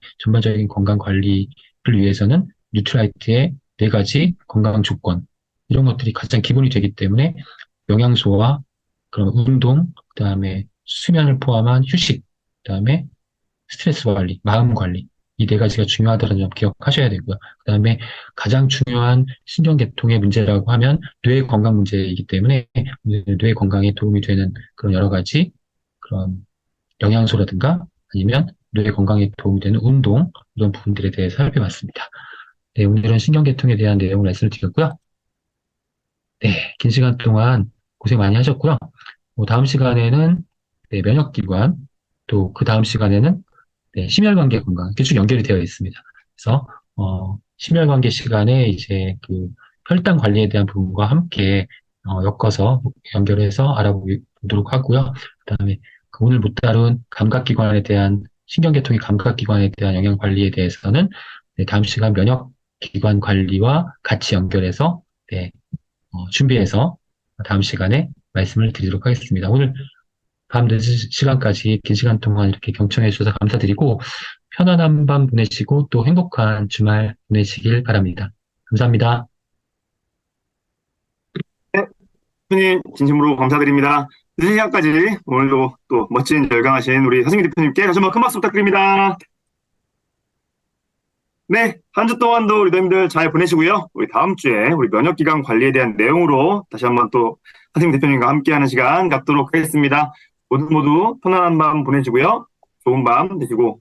위해서는 뉴트라이트의 네 가지 건강 조건 이런 것들이 가장 기본이 되기 때문에 영양소와 그런 운동, 그다음에 수면을 포함한 휴식, 그다음에 스트레스 관리, 마음 관리 이 네 가지가 중요하다는 점 기억하셔야 되고요. 그다음에 가장 중요한 신경계통의 문제라고 하면 뇌 건강 문제이기 때문에 뇌 건강에 도움이 되는 그런 여러 가지 그런 영양소라든가 아니면 뇌 건강에 도움이 되는 운동 이런 부분들에 대해서 살펴봤습니다. 네, 오늘은 신경계통에 대한 내용을 말씀을 드렸고요. 네, 긴 시간 동안 고생 많이 하셨고요. 다음 시간에는 네, 면역기관, 또 그 다음 시간에는 네, 심혈관계 건강, 이렇게 쭉 연결이 되어 있습니다. 그래서, 심혈관계 시간에 이제 그 혈당 관리에 대한 부분과 함께, 엮어서 연결해서 알아보도록 하고요. 그 다음에 그 오늘 못 다룬 감각기관에 대한, 신경계통의 감각기관에 대한 영양 관리에 대해서는 네, 다음 시간 면역기관 관리와 같이 연결해서, 네, 준비해서 다음 시간에 말씀을 드리도록 하겠습니다. 오늘 밤 늦은 시간까지 긴 시간 동안 이렇게 경청해 주셔서 감사드리고 편안한 밤 보내시고 또 행복한 주말 보내시길 바랍니다. 감사합니다. 네, 대표님 진심으로 감사드립니다. 늦은 시간까지 오늘도 또 멋진 열강하신 우리 서승기 대표님께 다시 한번 큰 박수 부탁드립니다. 네, 한 주 동안도 우리 대표님들 잘 보내시고요. 우리 다음 주에 우리 면역기관 관리에 대한 내용으로 다시 한번 또 서승기 대표님과 함께하는 시간 갖도록 하겠습니다. 모두 모두 편안한 밤 보내시고요. 좋은 밤 되시고